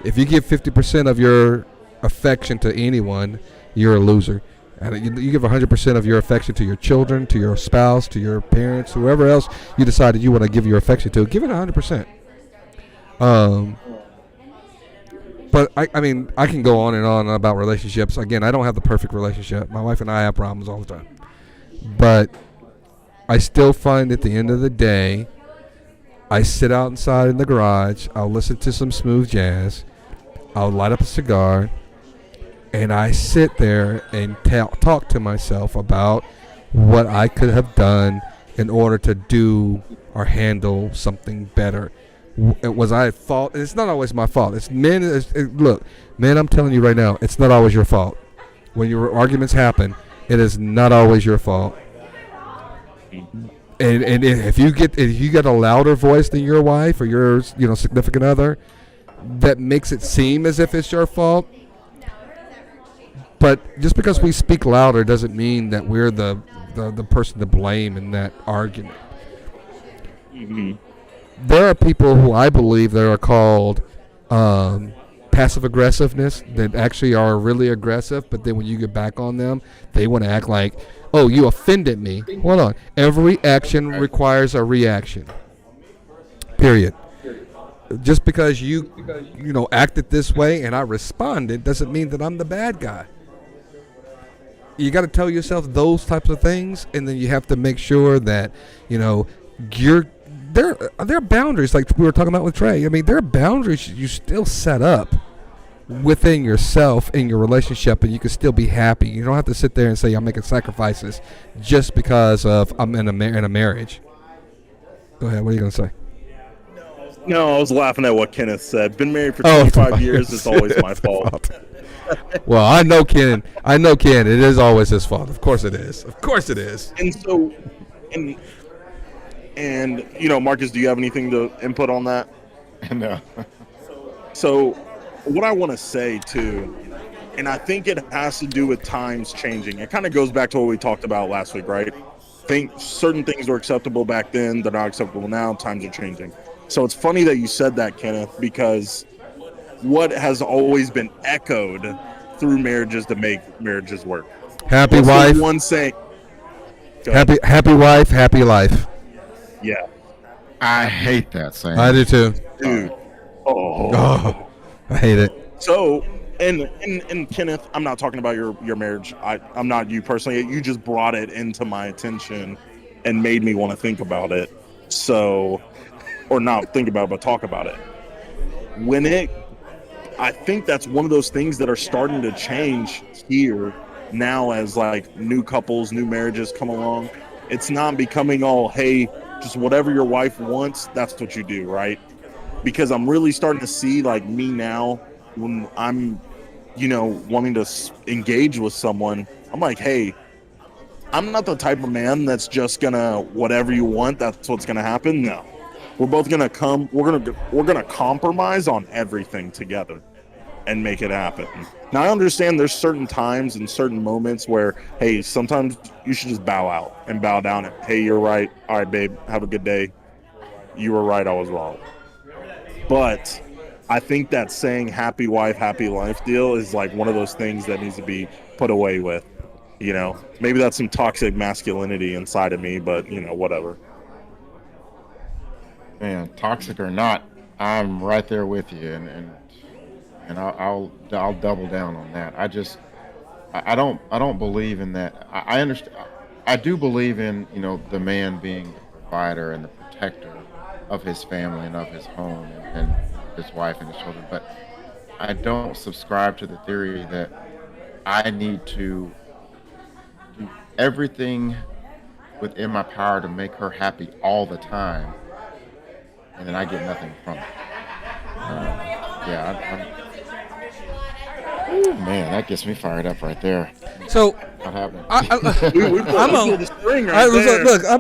If you give 50% of your affection to anyone, you're a loser. And you give 100% of your affection to your children, to your spouse, to your parents, whoever else you decided you want to give your affection to, give it 100%. But I mean, I can go on and on about relationships. Again, I don't have the perfect relationship. My wife and I have problems all the time. But I still find at the end of the day, I sit outside in the garage, I'll listen to some smooth jazz, I'll light up a cigar, and I sit there and talk to myself about what I could have done in order to do or handle something better. Was I at fault? It's not always my fault. Look, man, I'm telling you right now, it's not always your fault. When your arguments happen, it is not always your fault. And if you get a louder voice than your wife or your significant other, that makes it seem as if it's your fault. But just because we speak louder doesn't mean that we're the person to blame in that argument. Mm-hmm. There are people who I believe that are called passive aggressiveness, that actually are really aggressive, but then when you get back on them, they want to act like, oh, you offended me. Hold on. Every action requires a reaction. Period. just because you acted this way and I responded doesn't mean that I'm the bad guy. You got to tell yourself those types of things, and then you have to make sure that there are boundaries, like we were talking about with Trey. I mean, there are boundaries you still set up within yourself in your relationship, and you can still be happy. You don't have to sit there and say I'm making sacrifices just because of I'm in a marriage. Go ahead. What are you gonna say? No, I was laughing at what Kenneth said. Been married for 25 years. It's always my fault. Well, I know Ken. It is always his fault. Of course it is. And so, and Marcus, do you have anything to input on that? No. So, what I want to say too, and I think it has to do with times changing. It kind of goes back to what we talked about last week, right? Think certain things were acceptable back then, they're not acceptable now. Times are changing. So it's funny that you said that, Kenneth, because what has always been echoed through marriages to make marriages work? Happy What's wife. the one saying. Happy wife, happy life. Yeah. I hate that saying. I do too. Dude. Oh, I hate it. So, and Kenneth, I'm not talking about your marriage. I'm not you personally. You just brought it into my attention and made me want to think about it. So, or not think about it, but talk about it. I think that's one of those things that are starting to change here now as like new couples, new marriages come along. It's not becoming all, hey, just whatever your wife wants, that's what you do, right? Because I'm really starting to see like me now when I'm, wanting to engage with someone, I'm like, hey, I'm not the type of man that's just gonna, whatever you want, that's what's gonna happen. No. We're both gonna we're gonna compromise on everything together and make it happen. Now I understand there's certain times and certain moments where, hey, sometimes you should just bow out and bow down and, hey, you're right. All right, babe, have a good day. You were right, I was wrong. But I think that saying happy wife, happy life deal is like one of those things that needs to be put away with. Maybe that's some toxic masculinity inside of me, but whatever. Man, toxic or not, I'm right there with you, and I'll double down on that. I don't believe in that. I understand. I do believe in the man being the provider and the protector of his family and of his home and his wife and his children, but I don't subscribe to the theory that I need to do everything within my power to make her happy all the time, and then I get nothing from it. Man, that gets me fired up right there. So What happened?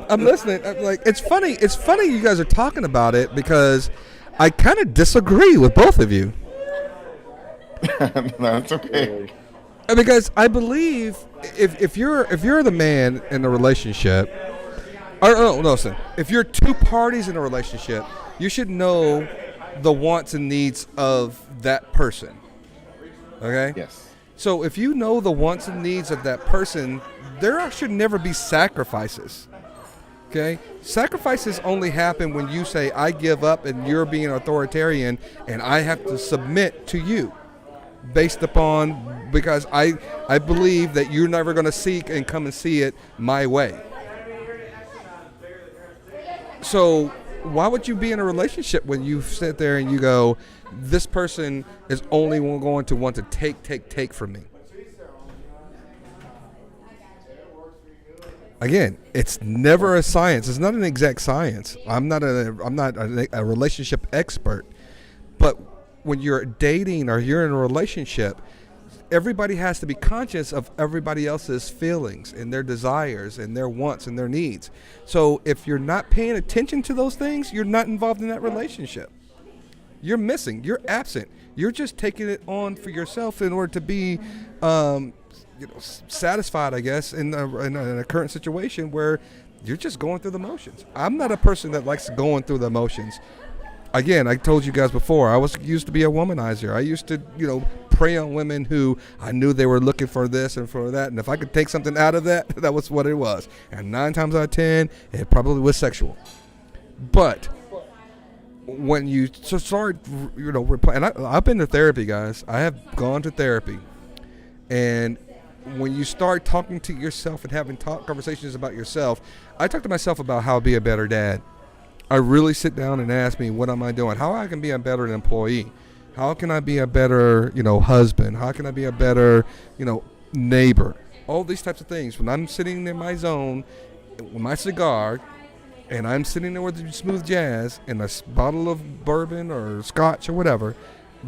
I'm listening. It's funny. It's funny you guys are talking about it because I kind of disagree with both of you. No, it's okay. Because I believe if you're the man in a relationship, listen, if you're two parties in a relationship, you should know the wants and needs of that person. Okay? Yes. So if you know the wants and needs of that person, there should never be sacrifices. Okay? Sacrifices only happen when you say, I give up and you're being authoritarian and I have to submit to you based upon, because I believe that you're never going to seek and come and see it my way. So why would you be in a relationship when you sit there and you go, this person is only going to want to take from me? Again, it's never a science. It's not an exact science. I'm not a relationship expert. But when you're dating or you're in a relationship, everybody has to be conscious of everybody else's feelings and their desires and their wants and their needs. So if you're not paying attention to those things, you're not involved in that relationship. You're missing. You're absent. You're just taking it on for yourself in order to be satisfied, I guess, in a current situation where you're just going through the motions. I'm not a person that likes going through the motions. Again, I told you guys before, I used to be a womanizer. I used to, prey on women who I knew they were looking for this and for that. And if I could take something out of that, that was what it was. And 9 times out of 10, it probably was sexual. But when you start, and I've been to therapy, guys. I have gone to therapy, and when you start talking to yourself and having conversations about yourself, I talk to myself about how to be a better dad. I really sit down and ask me, what am I doing? How I can be a better employee? How can I be a better, husband? How can I be a better, neighbor? All these types of things. When I'm sitting in my zone with my cigar, and I'm sitting there with the smooth jazz and a bottle of bourbon or scotch or whatever,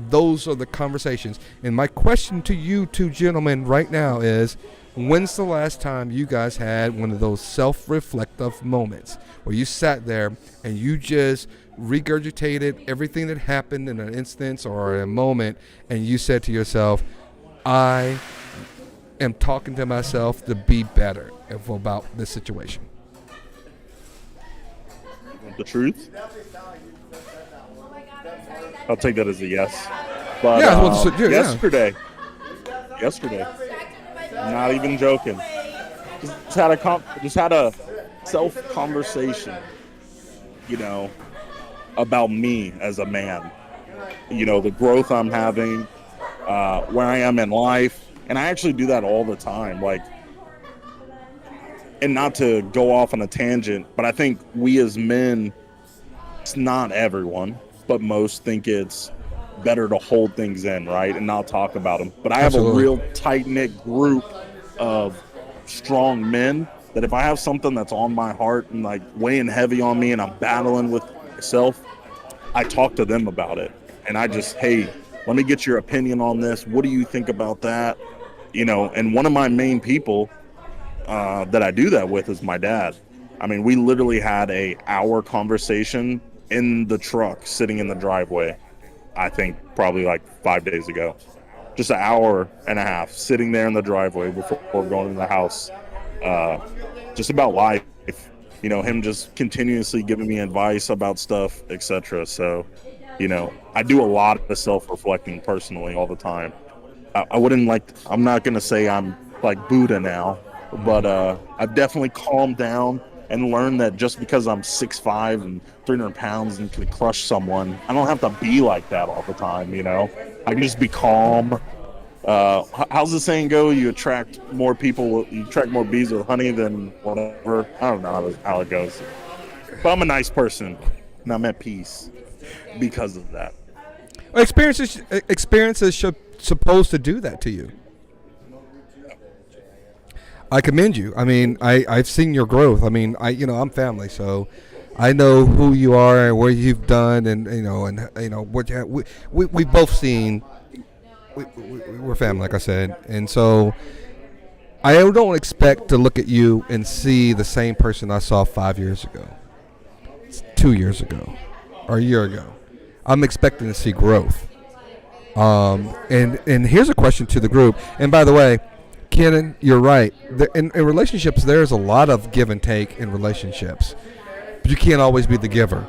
those are the conversations. And my question to you two gentlemen right now is, when's the last time you guys had one of those self-reflective moments where you sat there and you just regurgitated everything that happened in an instance or a moment, and you said to yourself, I am talking to myself to be better about this situation? The truth? I'll take that as a yes. But yesterday, not even joking, just had a self conversation, about me as a man, the growth I'm having, where I am in life. And I actually do that all the time. And not to go off on a tangent, but I think we as men, it's not everyone, but most think it's better to hold things in, right, and not talk about them. But I have a real tight-knit group of strong men that if I have something that's on my heart and weighing heavy on me and I'm battling with myself, I talk to them about it. And I just, hey, let me get your opinion on this. What do you think about that? And one of my main people that I do that with is my dad. I mean, we literally had an hour conversation in the truck sitting in the driveway, I think probably 5 days ago. Just an hour and a half sitting there in the driveway before going to the house. Just about life, him just continuously giving me advice about stuff, etc. So, I do a lot of self-reflecting personally all the time. I'm not going to say I'm like Buddha now, but I've definitely calmed down and learned that just because I'm 6'5" and 300 pounds and can crush someone, I don't have to be like that all the time, I can just be calm. How's the saying go? You attract more bees with honey than whatever. I don't know how it goes. But I'm a nice person, and I'm at peace because of that. Experiences supposed to do that to you. I commend you. I mean, I've seen your growth. I mean, I'm family, so I know who you are and where you've done, and what we've both seen. We're family, like I said, and so I don't expect to look at you and see the same person I saw 5 years ago, 2 years ago, or a year ago. I'm expecting to see growth. And here's a question to the group. And by the way, Kenan, you're right. In relationships, there's a lot of give and take in relationships, but you can't always be the giver.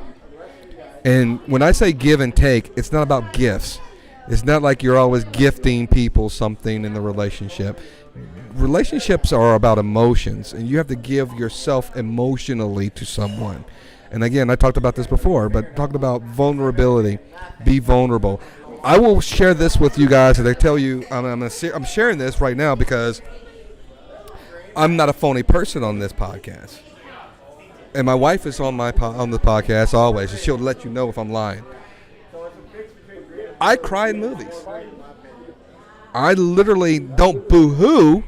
And when I say give and take, it's not about gifts. It's not like you're always gifting people something in the relationship. Relationships are about emotions, and you have to give yourself emotionally to someone. And again, I talked about this before, but talking about vulnerability, be vulnerable. I will share this with you guys, and I tell you, I'm sharing this right now because I'm not a phony person on this podcast. And my wife is on the podcast always, and she'll let you know if I'm lying. I cry in movies. I literally don't boo-hoo,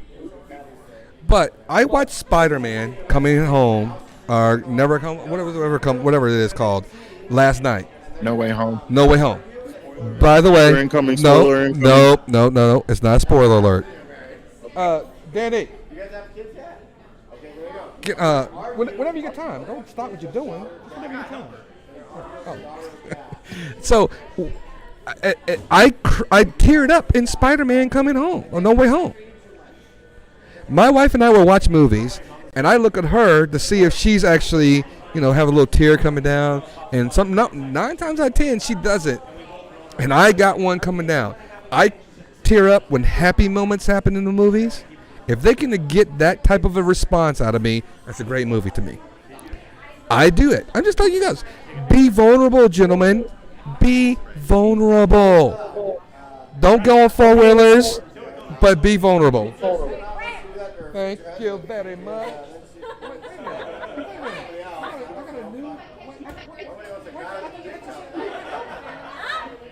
but I watched Spider-Man Coming Home, or Never Come, whatever it is called, last night. No Way Home. No Way Home. By the way, no, it's not a spoiler alert. Danny. You guys have kids yet? Okay, there you go. Whenever you get time, don't stop what you're doing. Whenever you get time. Oh. So, I teared up in Spider-Man Coming Home, or No Way Home. My wife and I will watch movies, and I look at her to see if she's actually, have a little tear coming down, and 9 times out of 10 she doesn't. And I got one coming down. I tear up when happy moments happen in the movies. If they can get that type of a response out of me, that's a great movie to me. I do it. I'm just telling you guys. Be vulnerable, gentlemen. Be vulnerable. Don't go on four-wheelers, but be vulnerable. Thank you very much.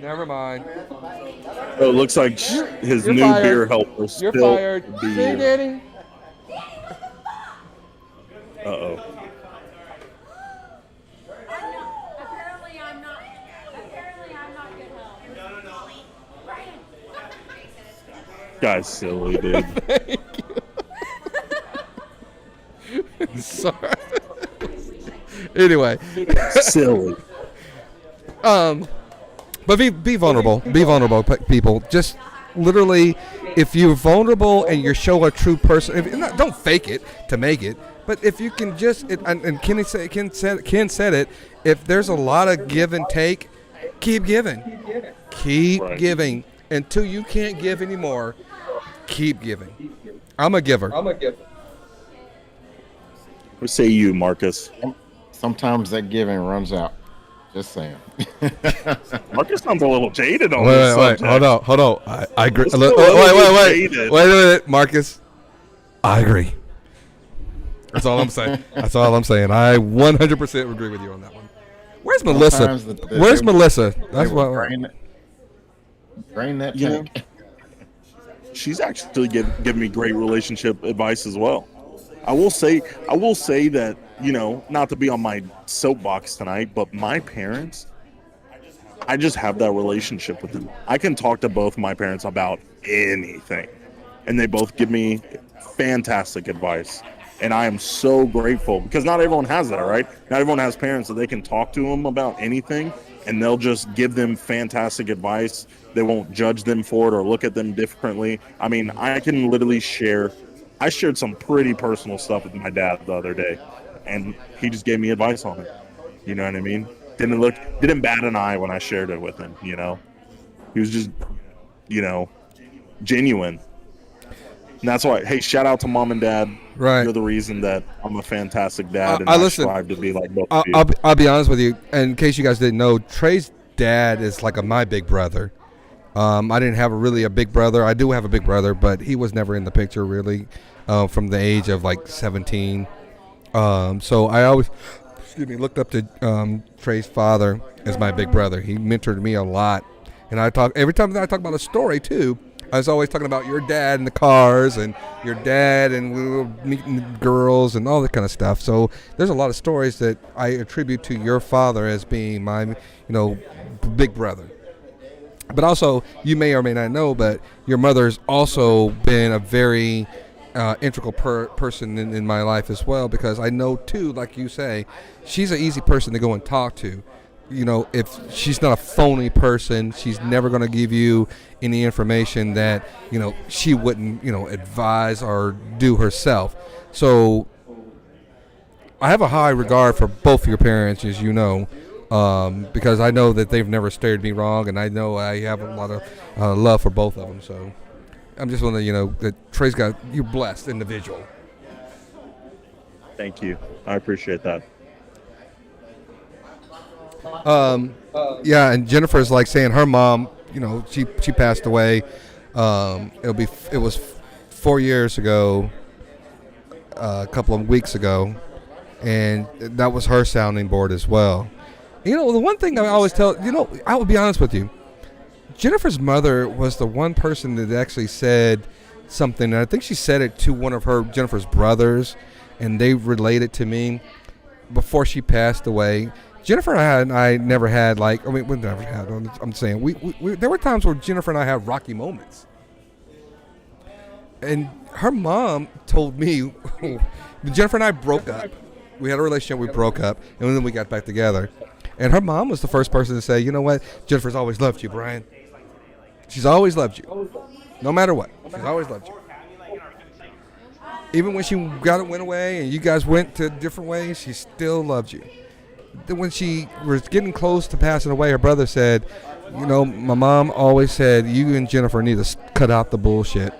Never mind. Oh, it looks like his You're new fired. beer helper. You're fired. See, Danny? Uh-oh. Apparently I'm not good help. Guy's silly, dude. Sorry. Anyway. Silly. But be vulnerable. Be vulnerable, people. Just literally, if you're vulnerable and you show a true person, don't fake it to make it. But if you can just, and Ken said it, if there's a lot of give and take, keep giving. Keep giving. Until you can't give anymore, keep giving. I'm a giver. What say you, Marcus? Sometimes that giving runs out. Just saying. Marcus sounds a little jaded on Wait, this subject. hold on. I agree. Let's go Wait, jaded. wait a minute, Marcus. I agree. That's all I'm saying. I 100% agree with you on that one. Where's Melissa? Where's Melissa? That's what. Drain that You know, tank. she's actually giving me great relationship advice as well. I will say that, not to be on my soapbox tonight, but my parents, I just have that relationship with them. I can talk to both my parents about anything, and they both give me fantastic advice. And I am so grateful, because not everyone has that, right? Not everyone has parents that they can talk to them about anything, and they'll just give them fantastic advice. They won't judge them for it or look at them differently. I mean, I can literally I shared some pretty personal stuff with my dad the other day, and he just gave me advice on it. You know what I mean? Didn't bat an eye when I shared it with him, He was just, genuine. And that's why, hey, shout out to mom and dad. Right. You're the reason that I'm a fantastic dad, and I I listen, strive to be like both of you. I'll be honest with you. And in case you guys didn't know, Trey's dad is like my big brother. I didn't have a big brother. I do have a big brother, but he was never in the picture really from the age of like 17. So I always, looked up to Trey's father as my big brother. He mentored me a lot. And every time that I talk about a story too, I was always talking about your dad in the cars and your dad and we were meeting girls and all that kind of stuff. So there's a lot of stories that I attribute to your father as being my, big brother. But also, you may or may not know, but your mother's also been a very integral person in my life as well, because I know too, like you say, she's an easy person to go and talk to. If she's not a phony person, she's never going to give you any information that, she wouldn't, advise or do herself. So I have a high regard for both your parents, as you know, because I know that they've never steered me wrong, and I know I have a lot of love for both of them. So I'm just want to, that Trey's you're blessed individual. Thank you. I appreciate that. Yeah, and Jennifer's like saying her mom, she passed away. It was 4 years ago, a couple of weeks ago, and that was her sounding board as well. The one thing I always tell, I will be honest with you, Jennifer's mother was the one person that actually said something, and I think she said it to one of Jennifer's brothers, and they relayed it to me before she passed away. Jennifer and I never had we never had. I'm saying we there were times where Jennifer and I had rocky moments, and her mom told me Jennifer and I broke up. We had a relationship. We broke up, and then we got back together. And her mom was the first person to say, "You know what? Jennifer's always loved you, Brian. She's always loved you, no matter what. She's always loved you. Even when she went away, and you guys went to different ways, she still loved you." Then when she was getting close to passing away, her brother said, my mom always said, you and Jennifer need to cut out the bullshit.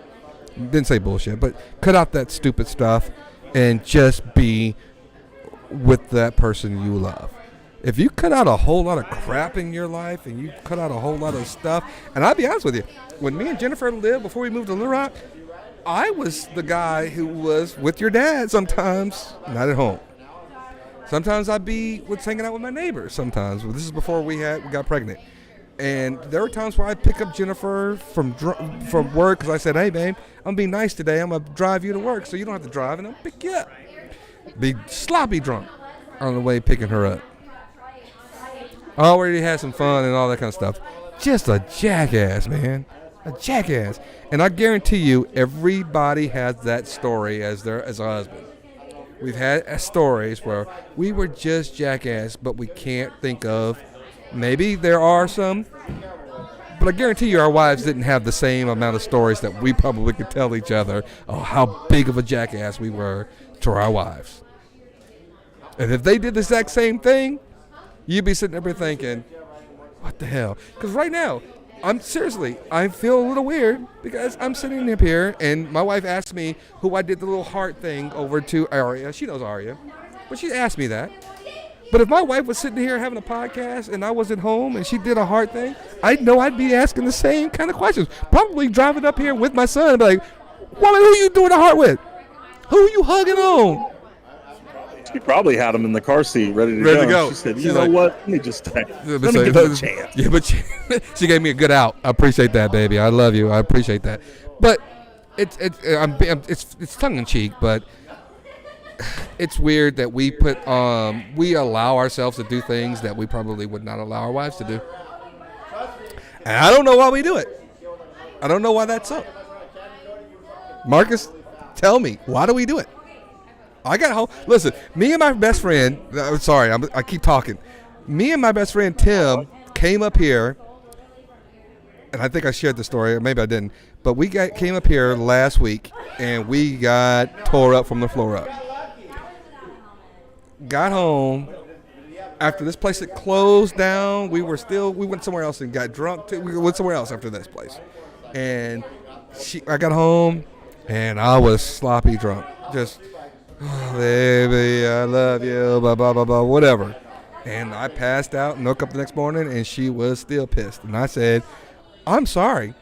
Didn't say bullshit, but cut out that stupid stuff and just be with that person you love. If you cut out a whole lot of crap in your life and you cut out a whole lot of stuff, and I'll be honest with you, when me and Jennifer lived before we moved to Little Rock, I was the guy who was with your dad sometimes, not at home. Sometimes I'd be hanging out with my neighbors sometimes. This is before we got pregnant. And there were times where I'd pick up Jennifer from work because I said, hey, babe, I'm going to be nice today. I'm going to drive you to work so you don't have to drive, and I'll pick you up. Be sloppy drunk on the way picking her up. Already had some fun and all that kind of stuff. Just a jackass, man. A jackass. And I guarantee you, everybody has that story as a husband. We've had stories where we were just jackass, but we can't think of. Maybe there are some, but I guarantee you our wives didn't have the same amount of stories that we probably could tell each other. Oh, how big of a jackass we were to our wives. And if they did the exact same thing, you'd be sitting there thinking, what the hell? Because right now, I feel a little weird because I'm sitting up here and my wife asked me who I did the little heart thing over to Aria. She knows Aria, but she asked me that. But if my wife was sitting here having a podcast and I was at home and she did a heart thing, I know I'd be asking the same kind of questions. Probably driving up here with my son and be like, woman, who you doing the heart with? Who are you hugging on? She probably had him in the car seat, ready to go. She said, you know what? Let me just let me give him a chance. Yeah, but she gave me a good out. I appreciate that, baby. I love you. I appreciate that. But it's tongue in cheek, but it's weird that we allow ourselves to do things that we probably would not allow our wives to do. And I don't know why we do it. I don't know why that's so. Marcus, tell me, why do we do it? I got home. Listen, me and my best friend, I keep talking. Me and my best friend, Tim, came up here, and I think I shared the story, or maybe I didn't, but we came up here last week, and we got tore up from the floor up. Got home. After this place had closed down, we went somewhere else and got drunk. We went somewhere else after this place. And I got home, and I was sloppy drunk. Just, oh, baby, I love you, blah, blah, blah, blah, whatever. And I passed out and woke up the next morning, and she was still pissed. And I said, I'm sorry.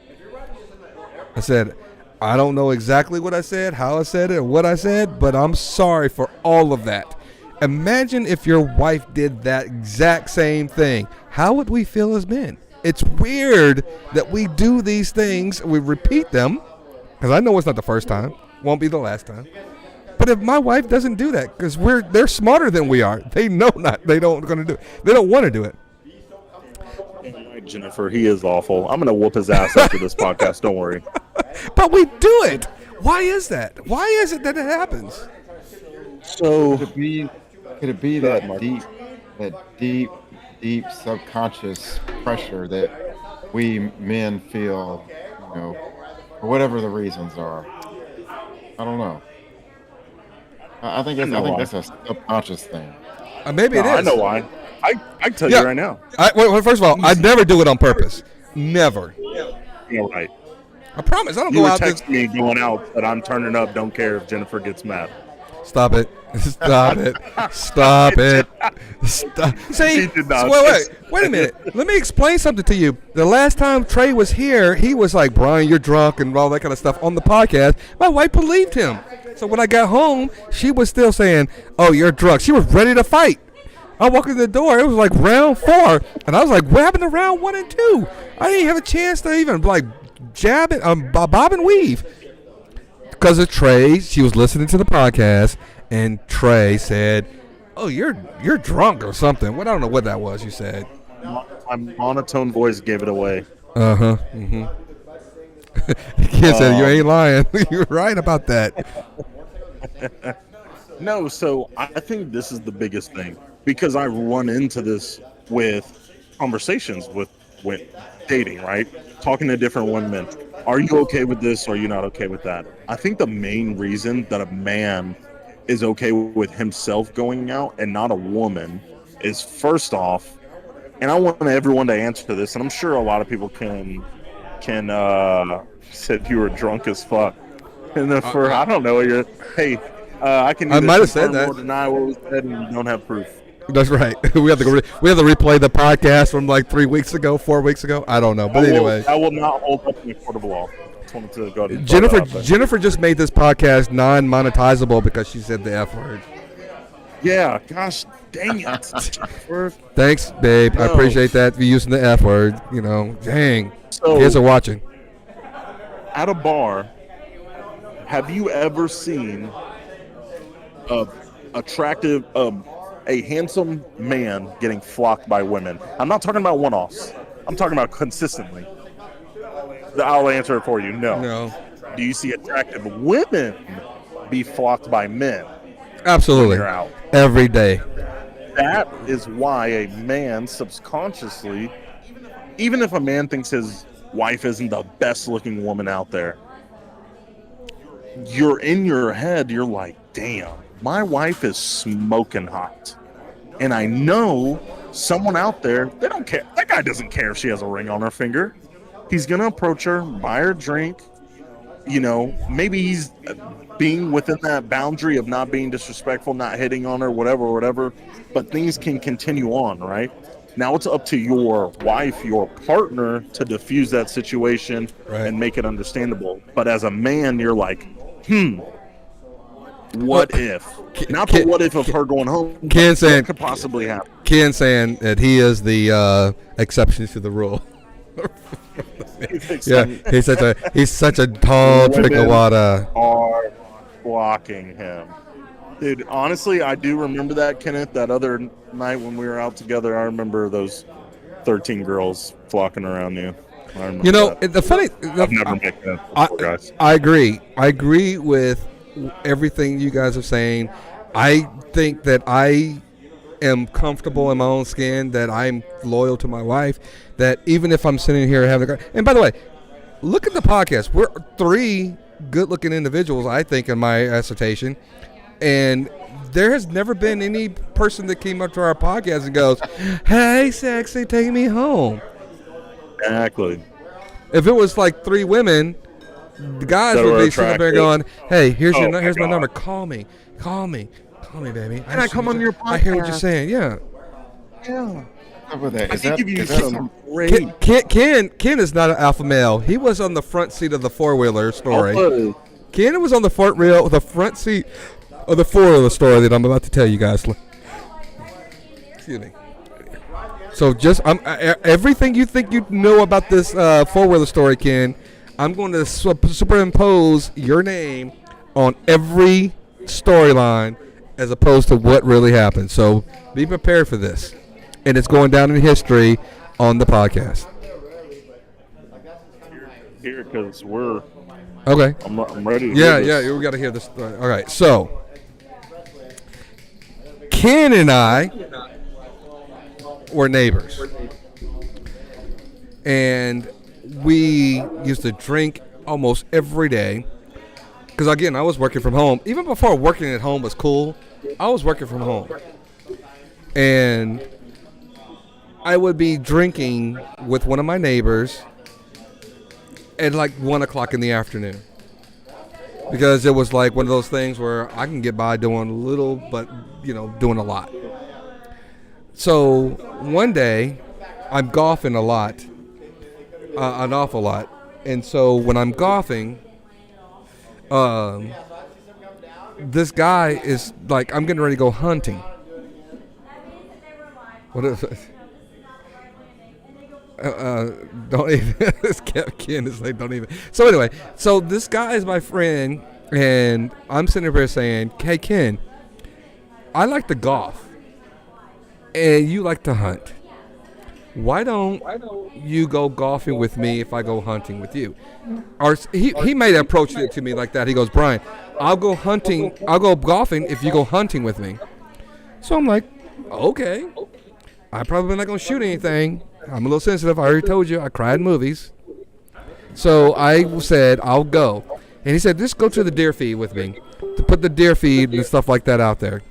I said, I don't know exactly what I said, how I said it, or what I said, but I'm sorry for all of that. Imagine if your wife did that exact same thing. How would we feel as men? It's weird that we do these things, we repeat them, because I know it's not the first time, won't be the last time. But if my wife doesn't do that, because they're smarter than we are, they don't want to do it. Right, Jennifer, he is awful. I'm gonna whoop his ass after this podcast. Don't worry. But we do it. Why is that? Why is it that it happens? So could it be that deep subconscious pressure that we men feel, for whatever the reasons are? I don't know. I think that's a subconscious thing. Maybe it is. I know why. I can tell you right now. Well, first of all, I never do it on purpose. Never. You're right. I promise. I don't You go were out texting me going out that I'm turning up. Don't care if Jennifer gets mad. Stop it. Stop it. Stop it. Stop. See, wait a minute. Let me explain something to you. The last time Trey was here, he was like, Brian, you're drunk and all that kind of stuff on the podcast. My wife believed him. So when I got home, she was still saying, oh, you're drunk. She was ready to fight. I walked in the door. It was like round 4. And I was like, what happened to round 1 and 2? I didn't have a chance to even jab it, bob and weave. Because of Trey, she was listening to the podcast, and Trey said, oh, you're drunk or something. Well, I don't know what that was you said. My monotone voice gave it away. Uh-huh. Mm-hmm. The kid said, you ain't lying. You're right about that. No, so I think this is the biggest thing. Because I run into this with conversations with dating, right? Talking to different women. Are you okay with this or are you not okay with that? I think the main reason that a man is okay with himself going out and not a woman is, first off, and I want everyone to answer this, and I'm sure a lot of people can said you were drunk as fuck. And then I don't know, hey, I can. I might have said confirm that. or deny what was said, and don't have proof. That's right. We have to replay the podcast from like 3 weeks ago, 4 weeks ago. I don't know, but anyway, I will not hold up in a court of law. Just wanted to go ahead and throw that out there. Jennifer just made this podcast non-monetizable because she said the F word. Yeah, gosh dang it. Thanks, babe. I No. appreciate that for using the F word. You know, dang. So- Kids are watching. At a bar, have you ever seen a handsome man getting flocked by women? I'm not talking about one-offs. I'm talking about consistently. I'll answer it for you. No. No. Do you see attractive women be flocked by men? Absolutely. When you're out? Every day. That is why a man subconsciously, even if a man thinks his wife isn't the best looking woman out there, you're in your head, you're like, damn, my wife is smoking hot. And I know someone out there, they don't care. That guy doesn't care if she has a ring on her finger. He's going to approach her, buy her a drink. You know, maybe he's being within that boundary of not being disrespectful, not hitting on her, whatever. But things can continue on, right? Now it's up to your wife, your partner, to diffuse that situation and make it understandable. But as a man, you're like, what if? Not the what if of her going home. Ken saying, what could possibly happen? Ken saying that he is the exception to the rule. Yeah, he's such a tall drink of water. Are blocking him. Dude, honestly, I do remember that, Kenneth, that other night when we were out together. I remember those 13 girls flocking around you. I remember You know, that. the funny. I've never met that before, guys. I agree. I agree with everything you guys are saying. I think that I am comfortable in my own skin, that I'm loyal to my wife, that even if I'm sitting here having a... And by the way, look at the podcast. We're 3 good-looking individuals, I think, in my assertion. And there has never been any person that came up to our podcast and goes, hey, sexy, take me home. Exactly. If it was like 3 women, the guys That would were be sitting there attractive. going, hey, here's Oh, my number. Call me, baby. Can I come on your I hear what you're podcast? saying. Yeah. Yeah. Over there. I Is can that, give you is that some great... Ken is not an alpha male. He was on the front seat of the 4-wheeler story. Alpha. Ken was on the front seat of the 4-wheeler story that I'm about to tell you guys. Excuse me. So just everything you think you know about this 4-wheeler story, Ken, I'm going to superimpose your name on every storyline as opposed to what really happened. So be prepared for this. And it's going down in history on the podcast. Here, because we're... Okay. I'm ready to Yeah, hear this. yeah, we got to hear this story. All right, so Ken and I were neighbors. And we used to drink almost every day. Because, again, I was working from home. Even before working at home was cool, I was working from home. And I would be drinking with one of my neighbors at like 1 o'clock in the afternoon. Because it was like one of those things where I can get by doing a little, but, doing a lot. So one day, I'm golfing a lot, an awful lot. And so when I'm golfing, this guy is like, I'm getting ready to go hunting. What is it? Don't even. Ken is like, don't even. So anyway, so this guy is my friend, and I'm sitting there saying, "Hey Ken, I like to golf, and you like to hunt. Why don't you go golfing with me if I go hunting with you?" Or he may have approached it to me like that. He goes, "Brian, I'll go golfing if you go hunting with me." So I'm like, okay. I'm probably not going to shoot anything. I'm a little sensitive. I already told you I cried in movies. So I said, I'll go. And he said, just go to the deer feed with me to put the deer feed and stuff like that out there.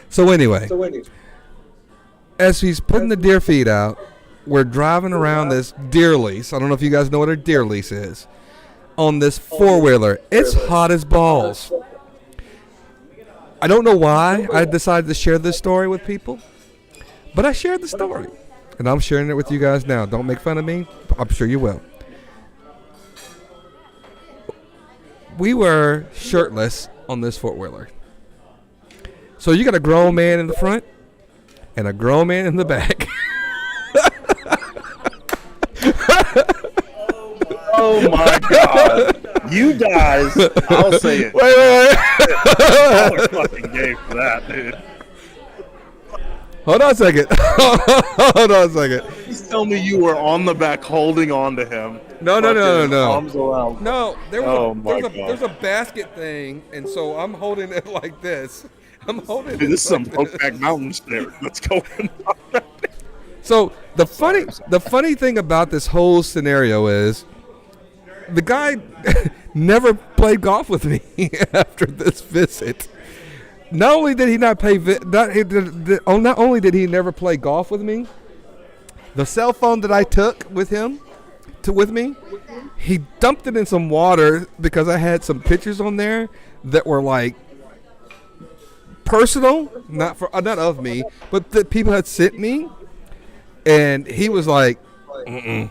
So anyway, as he's putting the deer feed out, we're driving around this deer lease. I don't know if you guys know what a deer lease is. On this 4-wheeler. It's hot as balls. I don't know why I decided to share this story with people, but I shared the story, and I'm sharing it with you guys now. Don't make fun of me. I'm sure you will. We were shirtless on this four-wheeler. So you got a grown man in the front and a grown man in the back. Oh my God! You guys, I'll say it. Wait. I fucking gay for that, dude. Hold on a second. Hold on a second. Just tell me you were on the back holding on to him. No. Arms around. No, there was, Oh my God. there's a basket thing, and so I'm holding it like this. I'm holding Dude, it. this is some like this. Brokeback Mountain shit. What's going on? So the funny thing about this whole scenario is the guy never played golf with me after this visit. Not only did he not pay, not only did he never play golf with me, the cell phone that I took with him, with me, he dumped it in some water because I had some pictures on there that were like personal, not of me, but that people had sent me, and he was like, in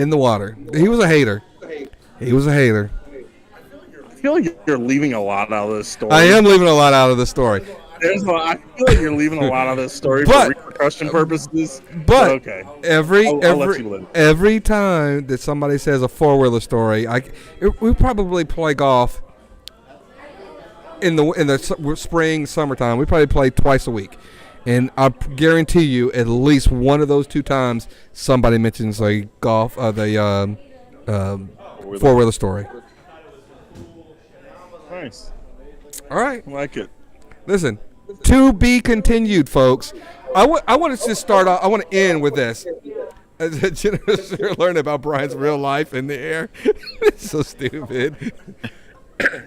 the water. He was a hater. I feel like you're leaving a lot out of this story. I am leaving a lot out of the story. I feel like you're leaving a lot of this story for repercussion purposes. But okay, every I'll let you live. every time that somebody says a four-wheeler story, we probably play golf in the spring, summertime. We probably play twice a week, and I guarantee you, at least one of those two times, somebody mentions a golf, the four-wheeler story. Nice. All right. I like it. Listen, to be continued, folks. I want to just start off. I want to end with this. You're learning about Brian's real life in the air. It's so stupid.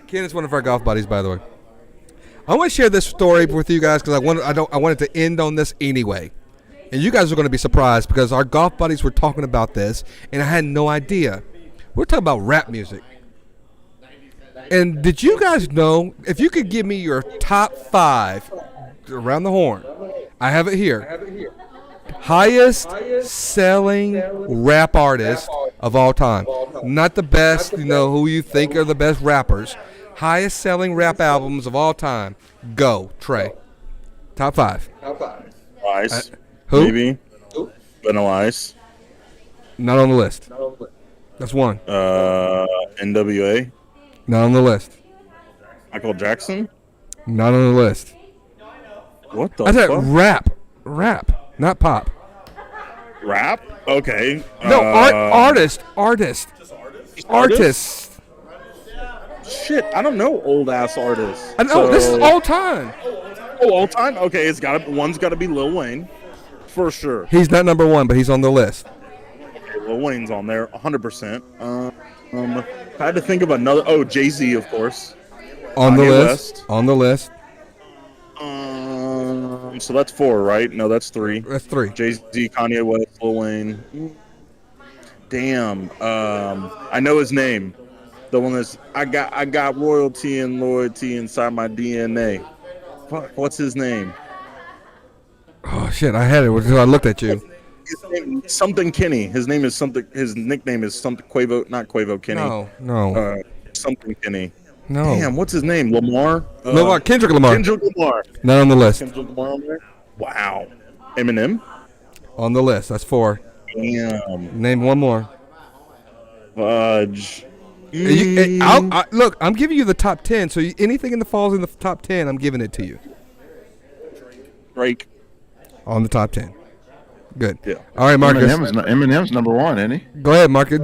Ken is one of our golf buddies, by the way. I want to share this story with you guys because I wanted to end on this anyway. And you guys are going to be surprised because our golf buddies were talking about this, and I had no idea. We're talking about rap music. And did you guys know, if you could give me your top 5 around the horn, I have it here, highest selling rap artist of all time. Not the best, who you think are the best rappers. Highest selling rap albums of all time. Go, Trey. Top 5. Ice. Who? Maybe. Vanilla Ice. Not on the list. That's one. NWA. Not on the list. Michael Jackson. Not on the list. What the I said fuck? rap, not pop. Rap? Okay. No, artist. Shit, I don't know old ass artists. I know, this is all time. Oh, all time? Okay, one's got to be Lil Wayne, for sure. He's not number 1, but he's on the list. Okay, Lil Wayne's on there, 100%. I had to think of another. Oh, Jay-Z, of course. On the Kanye list. West. On the list. So that's 4, right? No, that's 3. That's 3. Jay-Z, Kanye West, Lil Wayne. Damn. I know his name. The one that's I got royalty and loyalty inside my DNA. Fuck, what's his name? Oh shit, I had it because I looked at you. His name, something Kenny. His name is something. His nickname is something Quavo. Not Quavo Kenny. No. Something Kenny. No. Damn, what's his name? Lamar. Kendrick Lamar. Kendrick Lamar. Not on the list. Kendrick Lamar on there. Wow. Eminem. On the list. That's 4. Damn. Name one more. Fudge. Look, I'm giving you the top 10. So anything in the falls in the top 10, I'm giving it to you. Drake. On the top 10. Good. Yeah. All right, Marcus. Eminem's number 1, isn't he? Go ahead, Marcus.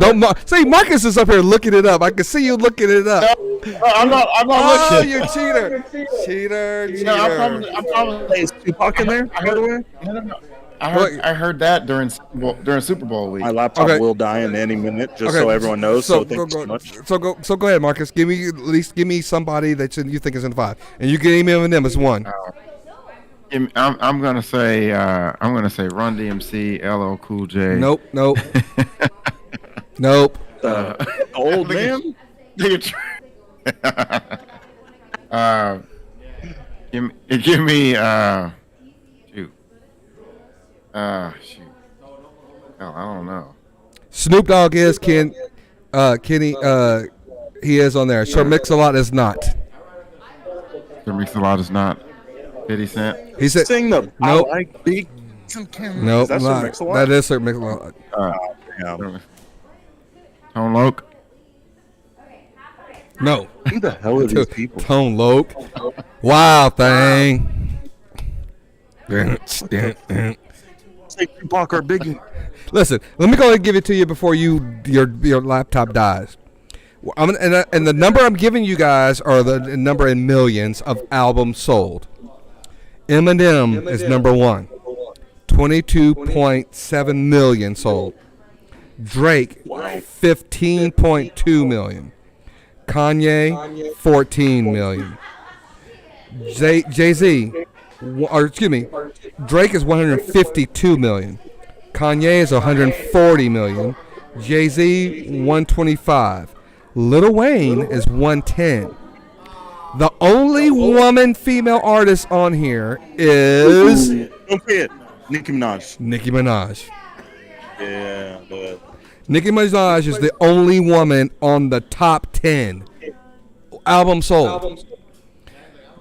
See, Marcus is up here looking it up. I can see you looking it up. No, I'm not Oh, looking. you cheater. Cheater. I'm probably Is Tupac in there? By the way, No. I heard that during Super Bowl week. my laptop Okay. will die in any minute, just so everyone knows. So thank you so much. So go ahead, Marcus. At least give me somebody that you think is in 5, and you can email them as 1. I'm gonna say Run DMC, LL Cool J. Nope. Old man. uh, give me shoot. Shoot. Hell, I don't know. Snoop Dogg is Kenny. He is on there. Sir Mix-a-Lot is not. Sir Mix-a-Lot is not. 50 Cent. He said Sing the Nope. I like big. nope. Is that Sir not. Mix-a-Lot? That is Sir Mix-a-Lot. Yeah. Tone Loc. No. Who the hell are these people? Tone Loc. Wild thing. Say Tupac or Biggie. Listen, let me go ahead and give it to you before your laptop dies. And the number I'm giving you guys are the number in millions of albums sold. Eminem is number one, 22.7 million sold. Drake, 15.2 million. Kanye, 14 million. Jay-Z, Drake is 152 million. Kanye is 140 million. Jay-Z, 125. Lil Wayne is 110. The only woman female artist on here is Don't forget Nicki Minaj. Nicki Minaj. Yeah, but Nicki Minaj is the only woman on the top 10 albums sold.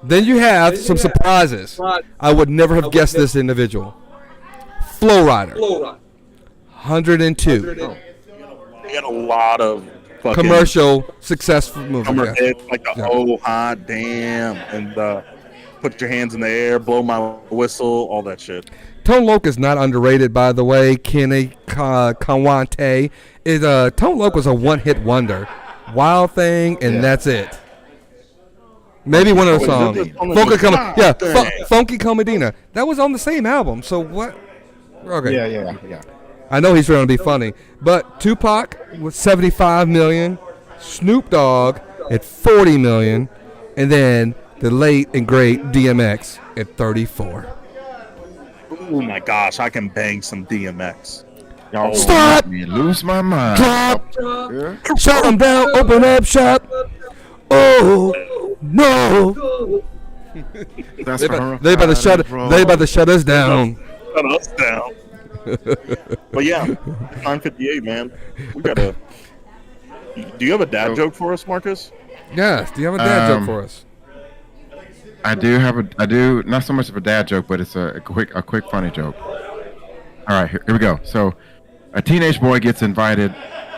Then you have some surprises. I would never have guessed this individual. Flow Rider, 102. they had a lot of fucking Commercial successful movie. summer Yeah. hits like the oh hot damn and put your hands in the air, blow my whistle, all that shit. Tone Loc is not underrated, by the way. Kenny Kawante is Tone Loc was a one-hit wonder. Wild Thing, and that's it. Maybe one of the songs. Funky Comedina. That was on the same album. So what? Okay. Yeah. I know he's trying to be funny, but Tupac with 75 million, Snoop Dogg at 40 million, and then the late and great DMX at 34. Oh my gosh, I can bang some DMX. Y'all Stop! me lose my mind. Drop! Yeah. Shut them down! Open up shop! Oh no! That's They about to shut us down. Shut us down. But yeah, 9:58, man. We gotta. Do you have a dad joke for us, Marcus? Yes. Do you have a dad joke for us? I do not so much of a dad joke, but it's a quick funny joke. All right, here we go. So, a teenage boy gets invited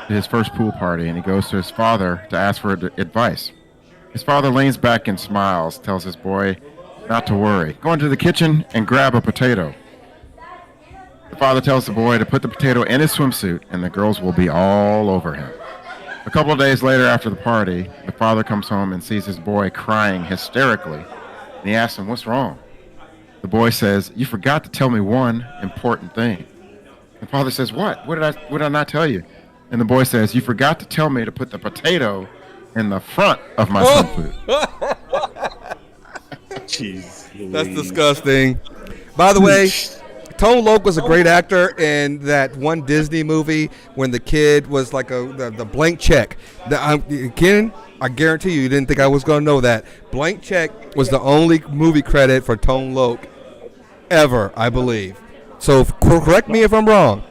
to his first pool party, and he goes to his father to ask for advice. His father leans back and smiles, tells his boy not to worry. Go into the kitchen and grab a potato. The father tells the boy to put the potato in his swimsuit, and the girls will be all over him. A couple of days later after the party, the father comes home and sees his boy crying hysterically, and he asks him, "What's wrong?" The boy says, "You forgot to tell me one important thing." The father says, "What? What did I not tell you?" And the boy says, "You forgot to tell me to put the potato in the front of my swimsuit." Jeez. That's disgusting. By the way, Tone Loc was a great actor in that one Disney movie when the kid was like the blank check. Ken, I guarantee you didn't think I was going to know that. Blank Check was the only movie credit for Tone Loc ever, I believe. So correct me if I'm wrong.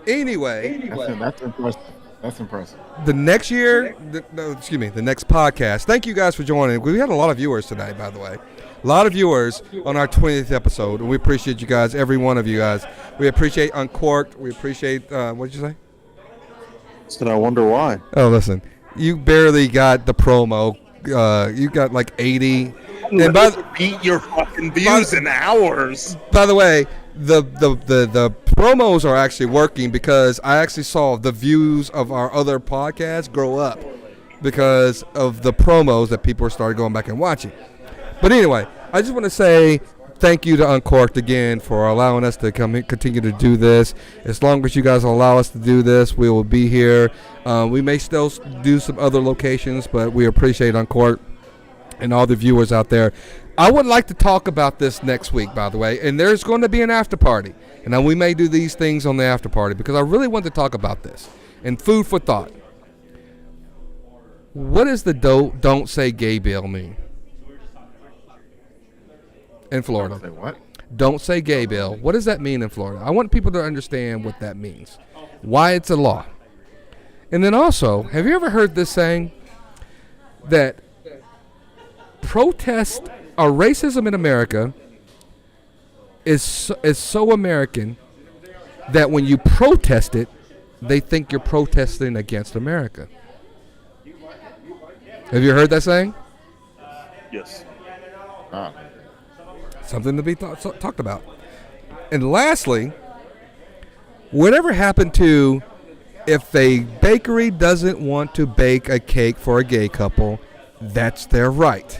Anyway, That's impressive. That's impressive. the next year, the next podcast. Thank you guys for joining. We had a lot of viewers tonight, by the way. A lot of viewers on our 20th episode, and we appreciate you guys, every one of you guys. We appreciate Uncorked. We appreciate, what did you say? Said I wonder why. Oh, listen, you barely got the promo. You got like 80. And Beat your fucking views in hours. by the way, the promos are actually working because I actually saw the views of our other podcasts grow up because of the promos that people started going back and watching. But anyway, I just want to say thank you to Uncorked again for allowing us to continue to do this. As long as you guys allow us to do this, we will be here. We may still do some other locations, but we appreciate Uncorked and all the viewers out there. I would like to talk about this next week, by the way, and there's going to be an after party. And we may do these things on the after party because I really want to talk about this. And food for thought. What does the don't say gay bill mean in Florida? Say what? Don't say gay bill. What does that mean in Florida? I want people to understand what that means, why it's a law. And then also, have you ever heard this saying that protest or racism in America is so American that when you protest it, they think you're protesting against America? Have you heard that saying? Yes. Ah. Something to be talked about. And lastly, whatever happened to if a bakery doesn't want to bake a cake for a gay couple, that's their right.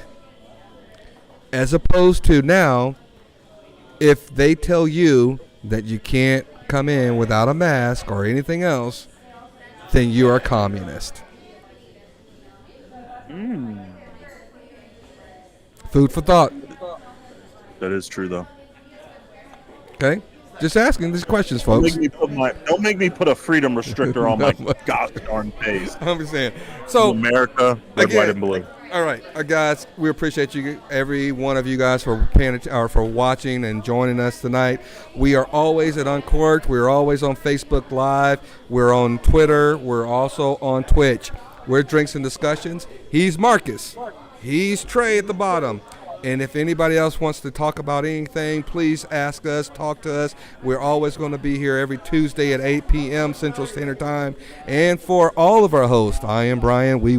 As opposed to now, if they tell you that you can't come in without a mask or anything else, then you are a communist. Food for thought. That is true, though. Okay? Just asking these questions, Don't folks. make me put a freedom restrictor on my gosh darn face. I'm saying. So, America, red, again, white, and blue. all right, guys, we appreciate you, every one of you guys, for for watching and joining us tonight. We are always at Uncorked. We're always on Facebook Live. We're on Twitter. We're also on Twitch. We're Drinks and Discussions. He's Marcus. He's Trey at the bottom. And if anybody else wants to talk about anything, please ask us, talk to us. We're always going to be here every Tuesday at 8 p.m. Central Standard Time. And for all of our hosts, I am Brian. We